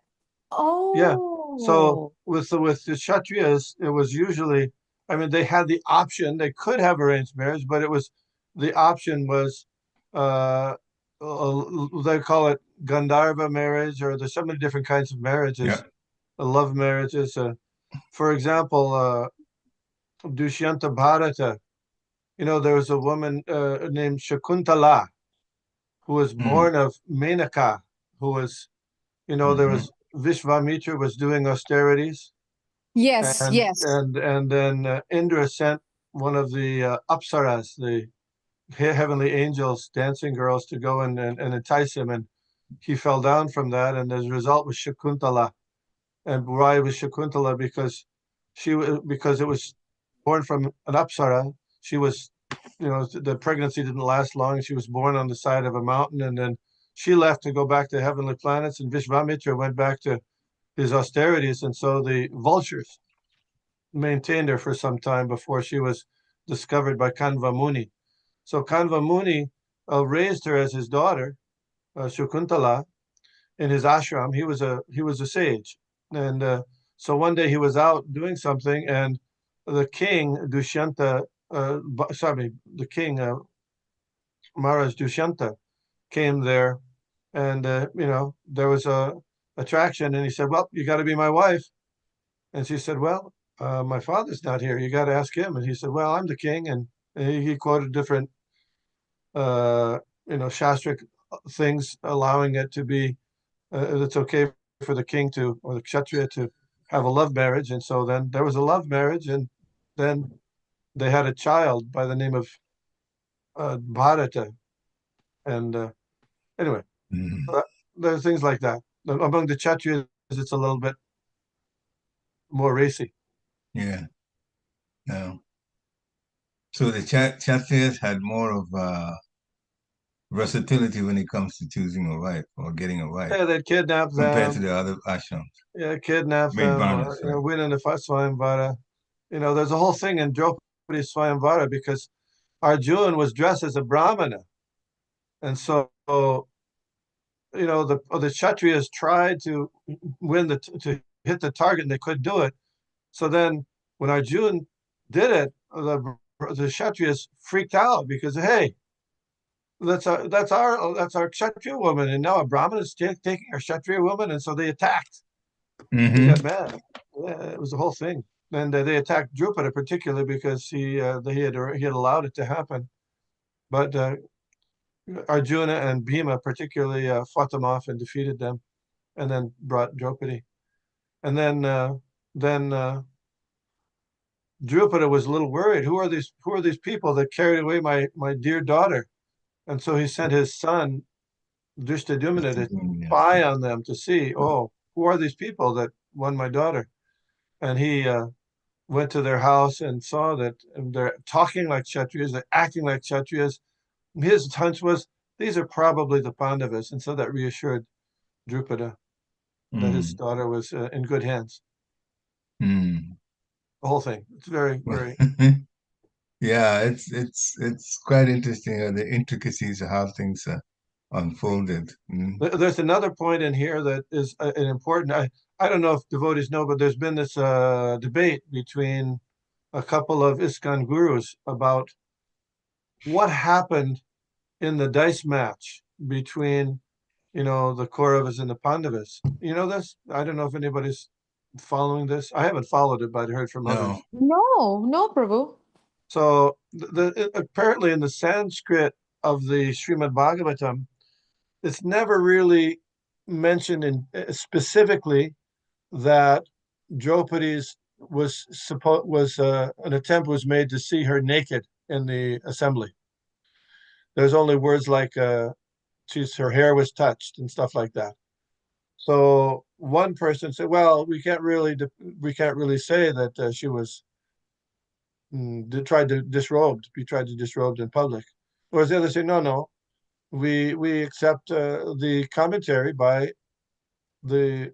Oh. Yeah. So with the Kshatriyas, it was usually, they had the option, they could have arranged marriage, but the option was, they call it Gandharva marriage, or there's so many different kinds of marriages, love marriages. For example, Dushyanta Bharata, there was a woman named Shakuntala, who was born of Menaka, who was, there was Vishvamitra was doing austerities. Yes, yes. And then Indra sent one of the apsaras, the heavenly angels, dancing girls, to go and entice him, and he fell down from that, and as a result was Shakuntala. And why was Shakuntala? Because it was born from an apsara. She was, the pregnancy didn't last long. She was born on the side of a mountain, and then she left to go back to heavenly planets, and Vishvamitra went back to his austerities, and so the vultures maintained her for some time before she was discovered by Kanva Muni. So Kanva Muni raised her as his daughter, Shakuntala, in his ashram. He was a sage, and so one day he was out doing something, and the king Dushyanta, the king Maharaj Dushyanta came there, and there was a attraction, and he said, "Well, you got to be my wife." And she said, "Well, my father's not here. You got to ask him." And he said, "Well, I'm the king." And he quoted different shastric things allowing it to be it's okay for the king or the kshatriya to have a love marriage. And so then there was a love marriage, and then they had a child by the name of Bharata. And anyway, there's things like that. Among the kshatriyas, it's a little bit more racy. Yeah. No. So the kshatriyas had more of versatility when it comes to choosing a wife or getting a wife. Yeah, they'd kidnap them compared to the other ashrams. Yeah, kidnap them, win in the Swayamvara. There's a whole thing in Draupadī Swayamvara because Arjuna was dressed as a Brahmana, and so the Kshatriyas tried to to hit the target, and they couldn't do it. So then, when Arjuna did it, the Kshatriyas freaked out because, hey, that's our Kshatriya woman, and now a Brahmana is taking our Kshatriya woman, and so they attacked. They got mad. Yeah, it was the whole thing, and they attacked Draupada particularly because he had allowed it to happen. But Arjuna and Bhima particularly fought them off and defeated them, and then brought Draupadī. And then Draupada was a little worried. Who are these people that carried away my dear daughter? And so he sent his son Drishtadumna to spy on them to see, who are these people that won my daughter? And he went to their house and saw that they're talking like Kshatriyas, they're acting like Kshatriyas. His hunch was, these are probably the Pandavas. And so that reassured Draupada that his daughter was in good hands. The whole thing. It's very, very... Yeah, it's quite interesting, the intricacies of how things unfolded. There's another point in here that is an important... I don't know if devotees know, but there's been this debate between a couple of ISKCON gurus about what happened in the dice match between, the Kauravas and the Pandavas. You know this? I don't know if anybody's following this. I haven't followed it, but I heard from others. No, Prabhu. So apparently in the Sanskrit of the Srimad Bhagavatam, it's never really mentioned specifically that Draupadi's an attempt was made to see her naked in the assembly. There's only words like her hair was touched and stuff like that. So one person said, well, we can't really say that she was tried to disrobed in public. Whereas the other say, no, we accept the commentary by the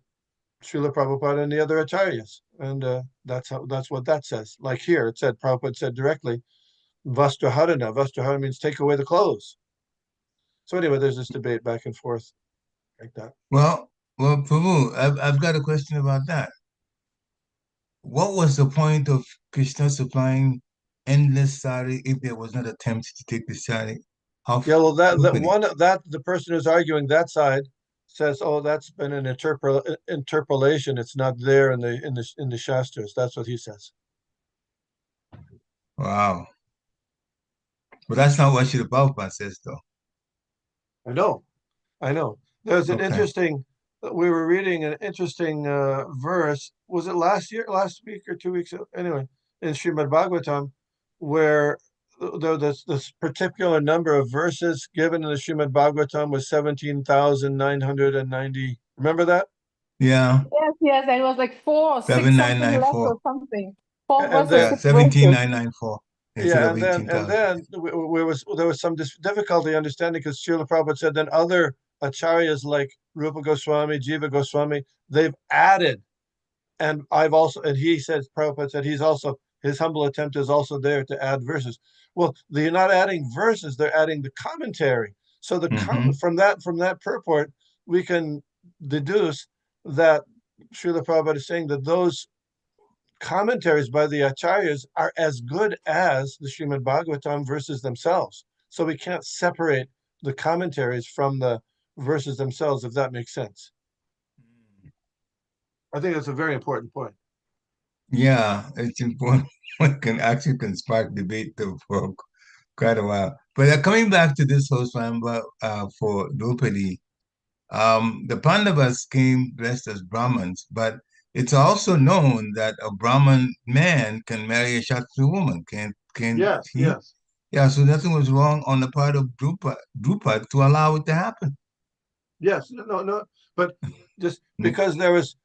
Srila Prabhupada and the other acharyas, and that's what that says. Like here, it said, Prabhupada said directly, Vastraharana. Vastraharana means take away the clothes. So anyway, there's this debate back and forth like that. Well, Prabhu, I've got a question about that. What was the point of Kṛṣṇa supplying endless sari if there was not attempt to take the sari off? Yeah, well, the person who's arguing that side says, oh, that's been an interpolation. It's not there in the Shastras. That's what he says. Wow. But that's not what Srila Prabhupada says, though. I know. There's an interesting, we were reading an interesting verse. Was it last week or 2 weeks ago? Anyway, in Srimad Bhagavatam, where this particular number of verses given in the Srimad Bhagavatam was 17,990. Remember that? Yeah. Yes, and it was like 7,994 or something. 4 And verses, 17,994. Yeah, and then there was some difficulty understanding, because Srila Prabhupada said then other acharyas like Rupa Goswami, Jiva Goswami, they've added, and he said, Prabhupada said his humble attempt is also there to add verses. Well, they're not adding verses, they're adding the commentary. So from that purport, we can deduce that Srila Prabhupada is saying that those commentaries by the acharyas are as good as the Srimad Bhagavatam verses themselves. So we can't separate the commentaries from the verses themselves, if that makes sense. I think that's a very important point. Yeah, it's important. One can spark debate for quite a while. But coming back to this whole swamba for Draupadī, the Pandavas came dressed as Brahmins, but it's also known that a Brahman man can marry a Kshatriya woman. Yes. Yeah, so nothing was wrong on the part of Drupad to allow it to happen. Yes, no, but just because that was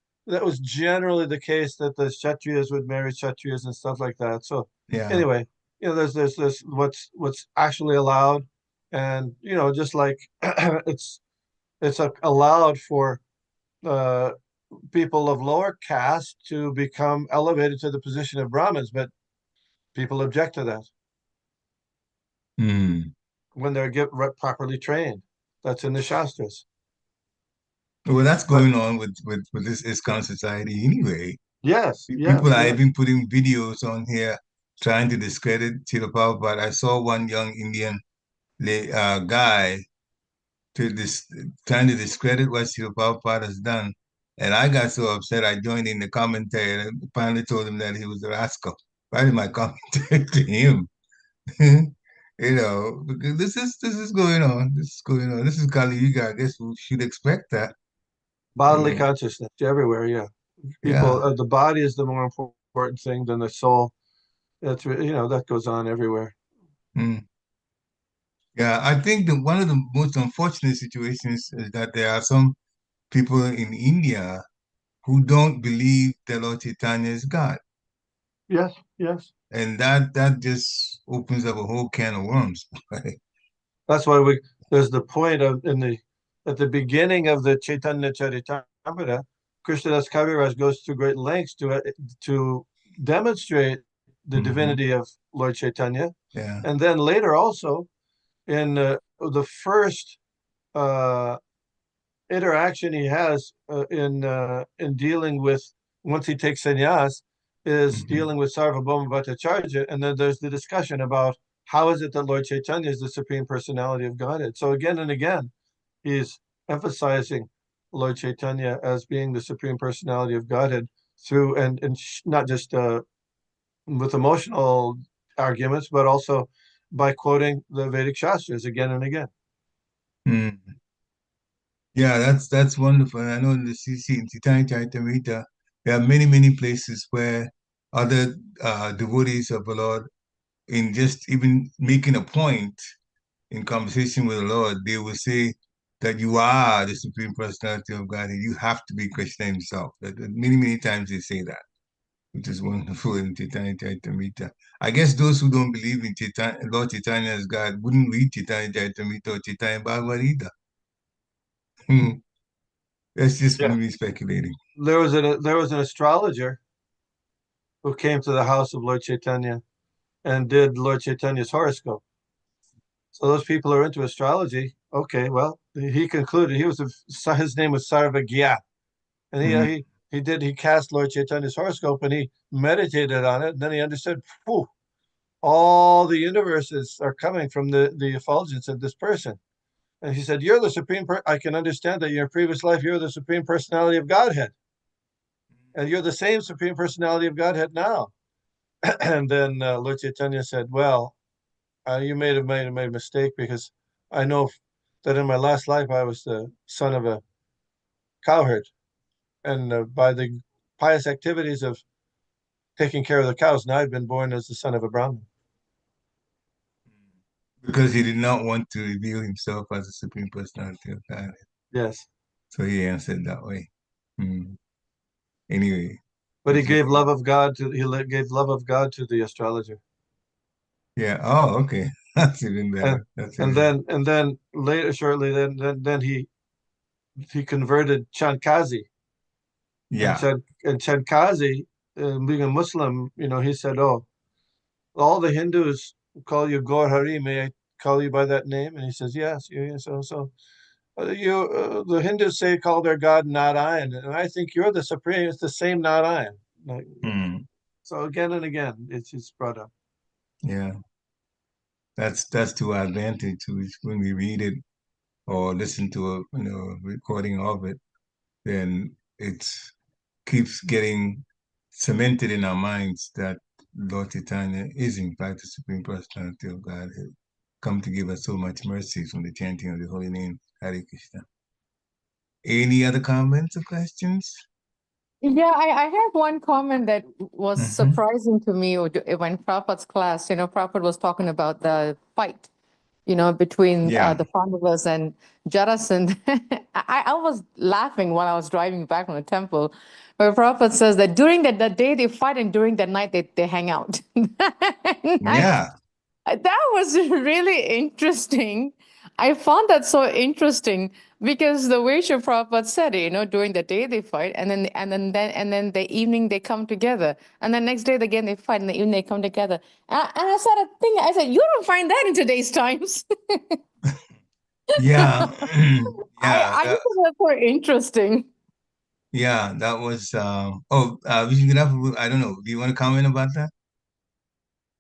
generally the case, that the Kshatriyas would marry Kshatriyas and stuff like that. So anyway, there's this what's actually allowed, and just like it's allowed for people of lower caste to become elevated to the position of Brahmins, but people object to that when they're properly trained. That's in the Shastras. Well, that's going on with this ISKCON society anyway. Yes. People are even putting videos on here trying to discredit Srila Prabhupada. I saw one young Indian guy trying to discredit what Srila Prabhupada has done. And I got so upset, I joined in the commentary and finally told him that he was a rascal. Writing my commentary to him. Because this is going on. This is going on. This is Kali Yuga. I guess we should expect that. Bodily consciousness everywhere, People, the body is the more important thing than the soul. That's that goes on everywhere. Yeah, I think that one of the most unfortunate situations is that there are some people in India who don't believe the Lord Chaitanya is God. Yes. And that just opens up a whole can of worms. Right? That's why there's the point at the beginning of the Chaitanya Charitamrita, Krishnadas Kaviraj goes through great lengths to demonstrate the divinity of Lord Chaitanya. Yeah. And then later also, in the first interaction he has in dealing with, once he takes sannyas, is dealing with Sarvabhauma Bhattacharya, and then there's the discussion about how is it that Lord Chaitanya is the Supreme Personality of Godhead. So again and again, he's emphasizing Lord Chaitanya as being the Supreme Personality of Godhead through, and not just with emotional arguments, but also by quoting the Vedic Shastras again and again. Yeah, that's wonderful. And I know in the CC, in Chaitanya Charitamrita, there are many places where other devotees of the Lord, in just even making a point in conversation with the Lord, they will say, that you are the Supreme Personality of Godhead. You have to be Kṛṣṇa himself. Many, many times they say that, which is wonderful in tadājñāya. I guess those who don't believe in Lord Chaitanya as God wouldn't read tadājñāya or Chaitanya Bhagavati either. That's just me speculating. There was an astrologer who came to the house of Lord Chaitanya and did Lord Chaitanya's horoscope. So those people are into astrology. Okay, well, he concluded his name was Sarvagya, and he cast Lord Chaitanya's horoscope and he meditated on it, and then he understood, all the universes are coming from the effulgence of this person. And he said, "You're the supreme. I can understand that in your previous life you're the Supreme Personality of Godhead, and you're the same Supreme Personality of Godhead now." And then Lord Chaitanya said, "Well, you made a mistake, because I know that in my last life I was the son of a cowherd, and by the pious activities of taking care of the cows, now I've been born as the son of a Brahmin." Because he did not want to reveal himself as the Supreme Personality of Godhead. Yes. So he answered that way. Anyway. But he gave love of God to the astrologer. Yeah. Oh, okay. That's even better. And then later, shortly, then he converted Chandkazi. Yeah. And Chandkazi, being a Muslim, he said, "Oh, all the Hindus call you Gaur Hari. May I call you by that name?" And he says, "Yes." The Hindus call their God Narayan, and I think you're the supreme. It's the same Narayan. So again and again, it's brought up. Yeah, that's to our advantage when we read it or listen to a recording of it. Then it keeps getting cemented in our minds that Lord Chaitanya is in fact the Supreme Personality of Godhead, come to give us so much mercy from the chanting of the holy name, Hare Kṛṣṇa. Any other comments or questions? Yeah, I have one comment that was surprising to me when Prabhupada's class, Prabhupada was talking about the fight, between the Pandavas and Jarasandha. I was laughing while I was driving back from the temple, where Prabhupada says that during the day they fight and during the night they hang out. That was really interesting. I found that so interesting because the way Srila Prabhupada said it, during the day they fight, and then the evening they come together, and the next day again they fight, and the evening they come together. And I started thinking, I said, you don't find that in today's times. Yeah. I think that's so interesting. Yeah, that was. I don't know. Do you want to comment about that?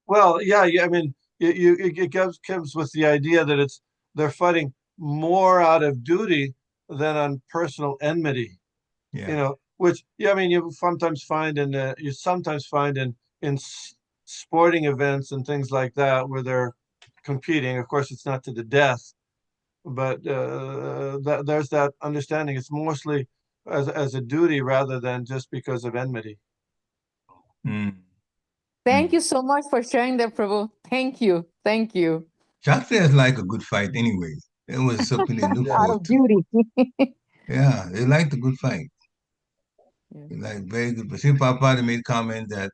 Well, yeah. I mean, it comes with the idea that they're fighting more out of duty than on personal enmity. Which I mean, you sometimes find in sporting events and things like that where they're competing. Of course, it's not to the death, but there's that understanding. It's mostly as a duty rather than just because of enmity. Thank you so much for sharing that, Prabhu. Thank you. Kshatriyas like a good fight anyway. It was something they look out of duty. Yeah, they like a good fight. They like very good. But Srila Prabhupada made comment that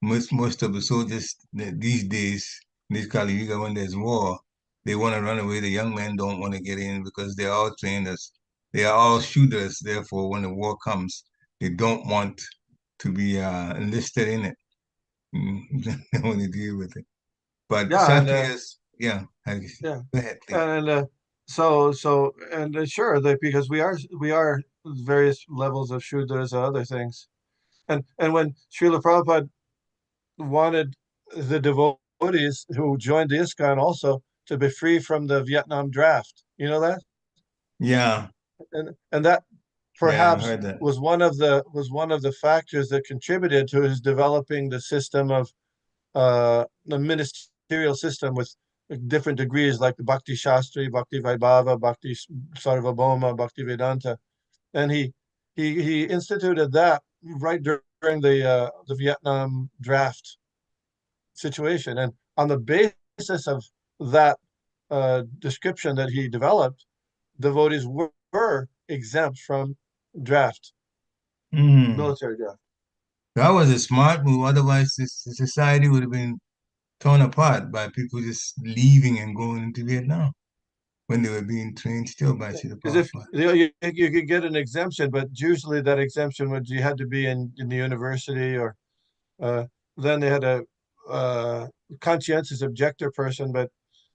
most of the soldiers these days, in this Kali Yuga, when there's war, they want to run away. The young men don't want to get in because they're all trained they are all shooters. Therefore, when the war comes, they don't want to be enlisted in it. They want to deal with it. But Kshatriyas, go ahead, please. And sure, because we are various levels of Shudras and other things. And when Srila Prabhupada wanted the devotees who joined the ISKCON also to be free from the Vietnam draft, you know that? Yeah. And that perhaps was one of the factors that contributed to his developing the system of the ministerial system with different degrees, like the Bhakti Shastri, Bhakti Vaibhava, Bhakti Sarvabhauma, Bhakti Vedanta, and he instituted that right during the Vietnam draft situation, and on the basis of that description that he developed, devotees were exempt from draft, military draft. That was a smart move. Otherwise, the society would have been torn apart by people just leaving and going into Vietnam when they were being trained still by Srila Because if Prabhupada. you could get an exemption, but usually that exemption would you had to be in the university, or then they had a conscientious objector person, but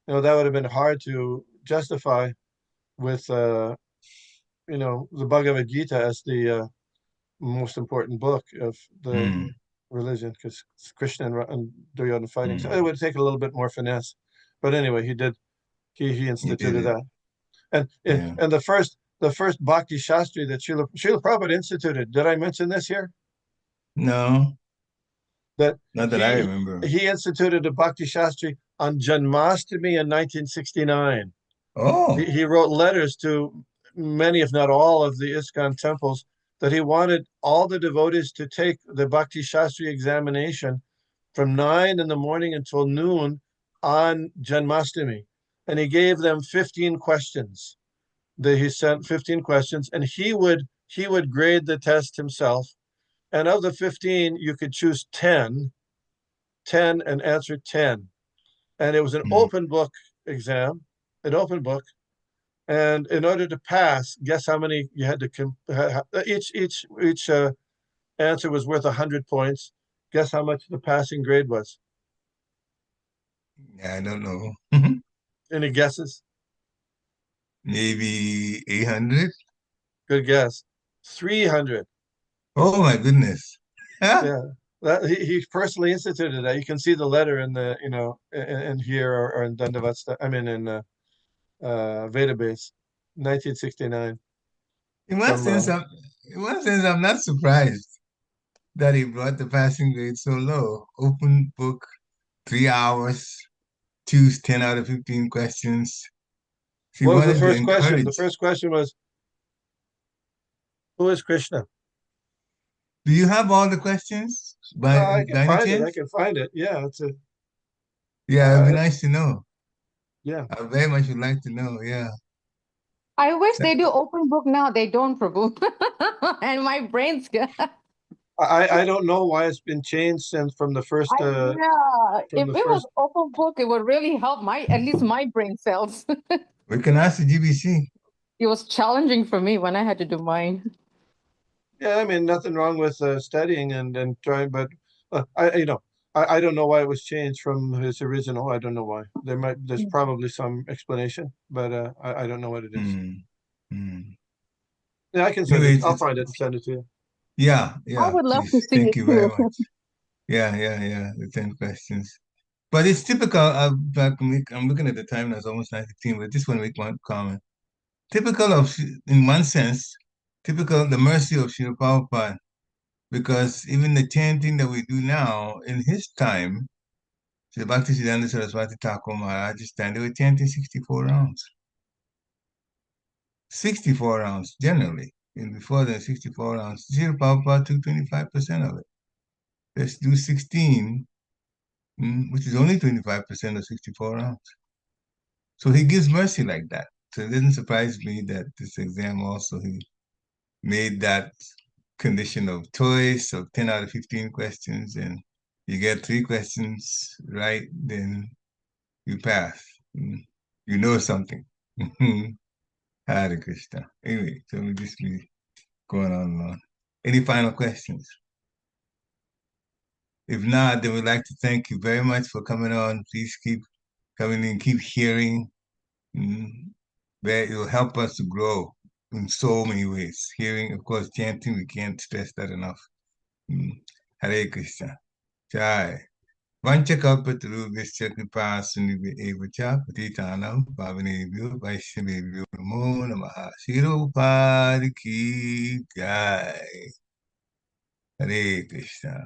that would have been hard to justify with the Bhagavad Gita as the most important book of the religion, because Kṛṣṇa and Duryodhana fighting. So it would take a little bit more finesse. But anyway, he instituted that. And the first Bhakti Shastri that Srila Prabhupada instituted. Did I mention this here? No. Not that I remember. He instituted a Bhakti Shastri on Janmashtami in 1969. Oh. He wrote letters to many, if not all, of the ISKCON temples that he wanted all the devotees to take the Bhakti Shastri examination from 9 in the morning until noon on Janmashtami. And he gave them 15 questions. He sent 15 questions, and he would grade the test himself. And of the 15, you could choose 10 and answer 10. And it was an open book exam, an open book. And in order to pass, guess how many you had to, each answer was worth 100 points. Guess how much the passing grade was? I don't know. Any guesses? Maybe 800? Good guess. 300. Oh my goodness. Yeah. He personally instituted that. You can see the letter in the, in here or in Dandavat, in Vedabase, 1969. In one sense, I'm not surprised that he brought the passing grade so low. Open book, 3 hours, choose 10 out of 15 questions. What was the first question? The first question was, who is Kṛṣṇa? Do you have all the questions? I can find it. Yeah, yeah, it'd be nice to know. Yeah, I very much would like to know. Yeah. I wish they do open book now. They don't, Prabhu. And my brain's good. I don't know why it's been changed since from the first. Yeah, if it was open book, it would really help at least my brain cells. We can ask the GBC. It was challenging for me when I had to do mine. Yeah, nothing wrong with studying and trying, but I don't know why it was changed from his original. I don't know why. There's probably some explanation, but I don't know what it is. Yeah, I can send it. I'll find it and send it to you. Yeah. I would love to see Thank it you very too. much. Yeah. The 10 questions. But it's typical. I'm looking at the time now, it's almost 9:15, but just want to make one comment. Typical of, in one sense, the mercy of Srila Prabhupada, because even the chanting that we do now, in his time, Srila Bhaktisiddhanta Saraswati Thakur Maharaj's time, they were chanting 64 rounds. 64 rounds, generally. And before the 64 rounds, Srila Prabhupada took 25% of it. Let's do 16, which is only 25% of 64 rounds. So he gives mercy like that. So it doesn't surprise me that this exam also, he made that condition of choice of 10 out of 15 questions, and you get 3 questions right, then you pass. You know something. Hare Krishna. Anyway, so we just be going on and on. Any final questions? If not, then we'd like to thank you very much for coming on. Please keep coming in, keep hearing. It will help us to grow in so many ways. Hearing, of course, chanting, we can't stress that enough. Hare Krishna. Jai. Vanchakalpatarubhyascha kripāsindhubhya patīnām pāvanebhyo vaishnavebhyo namo namaha. Srila Prabhupada ki jai. Hare Krishna.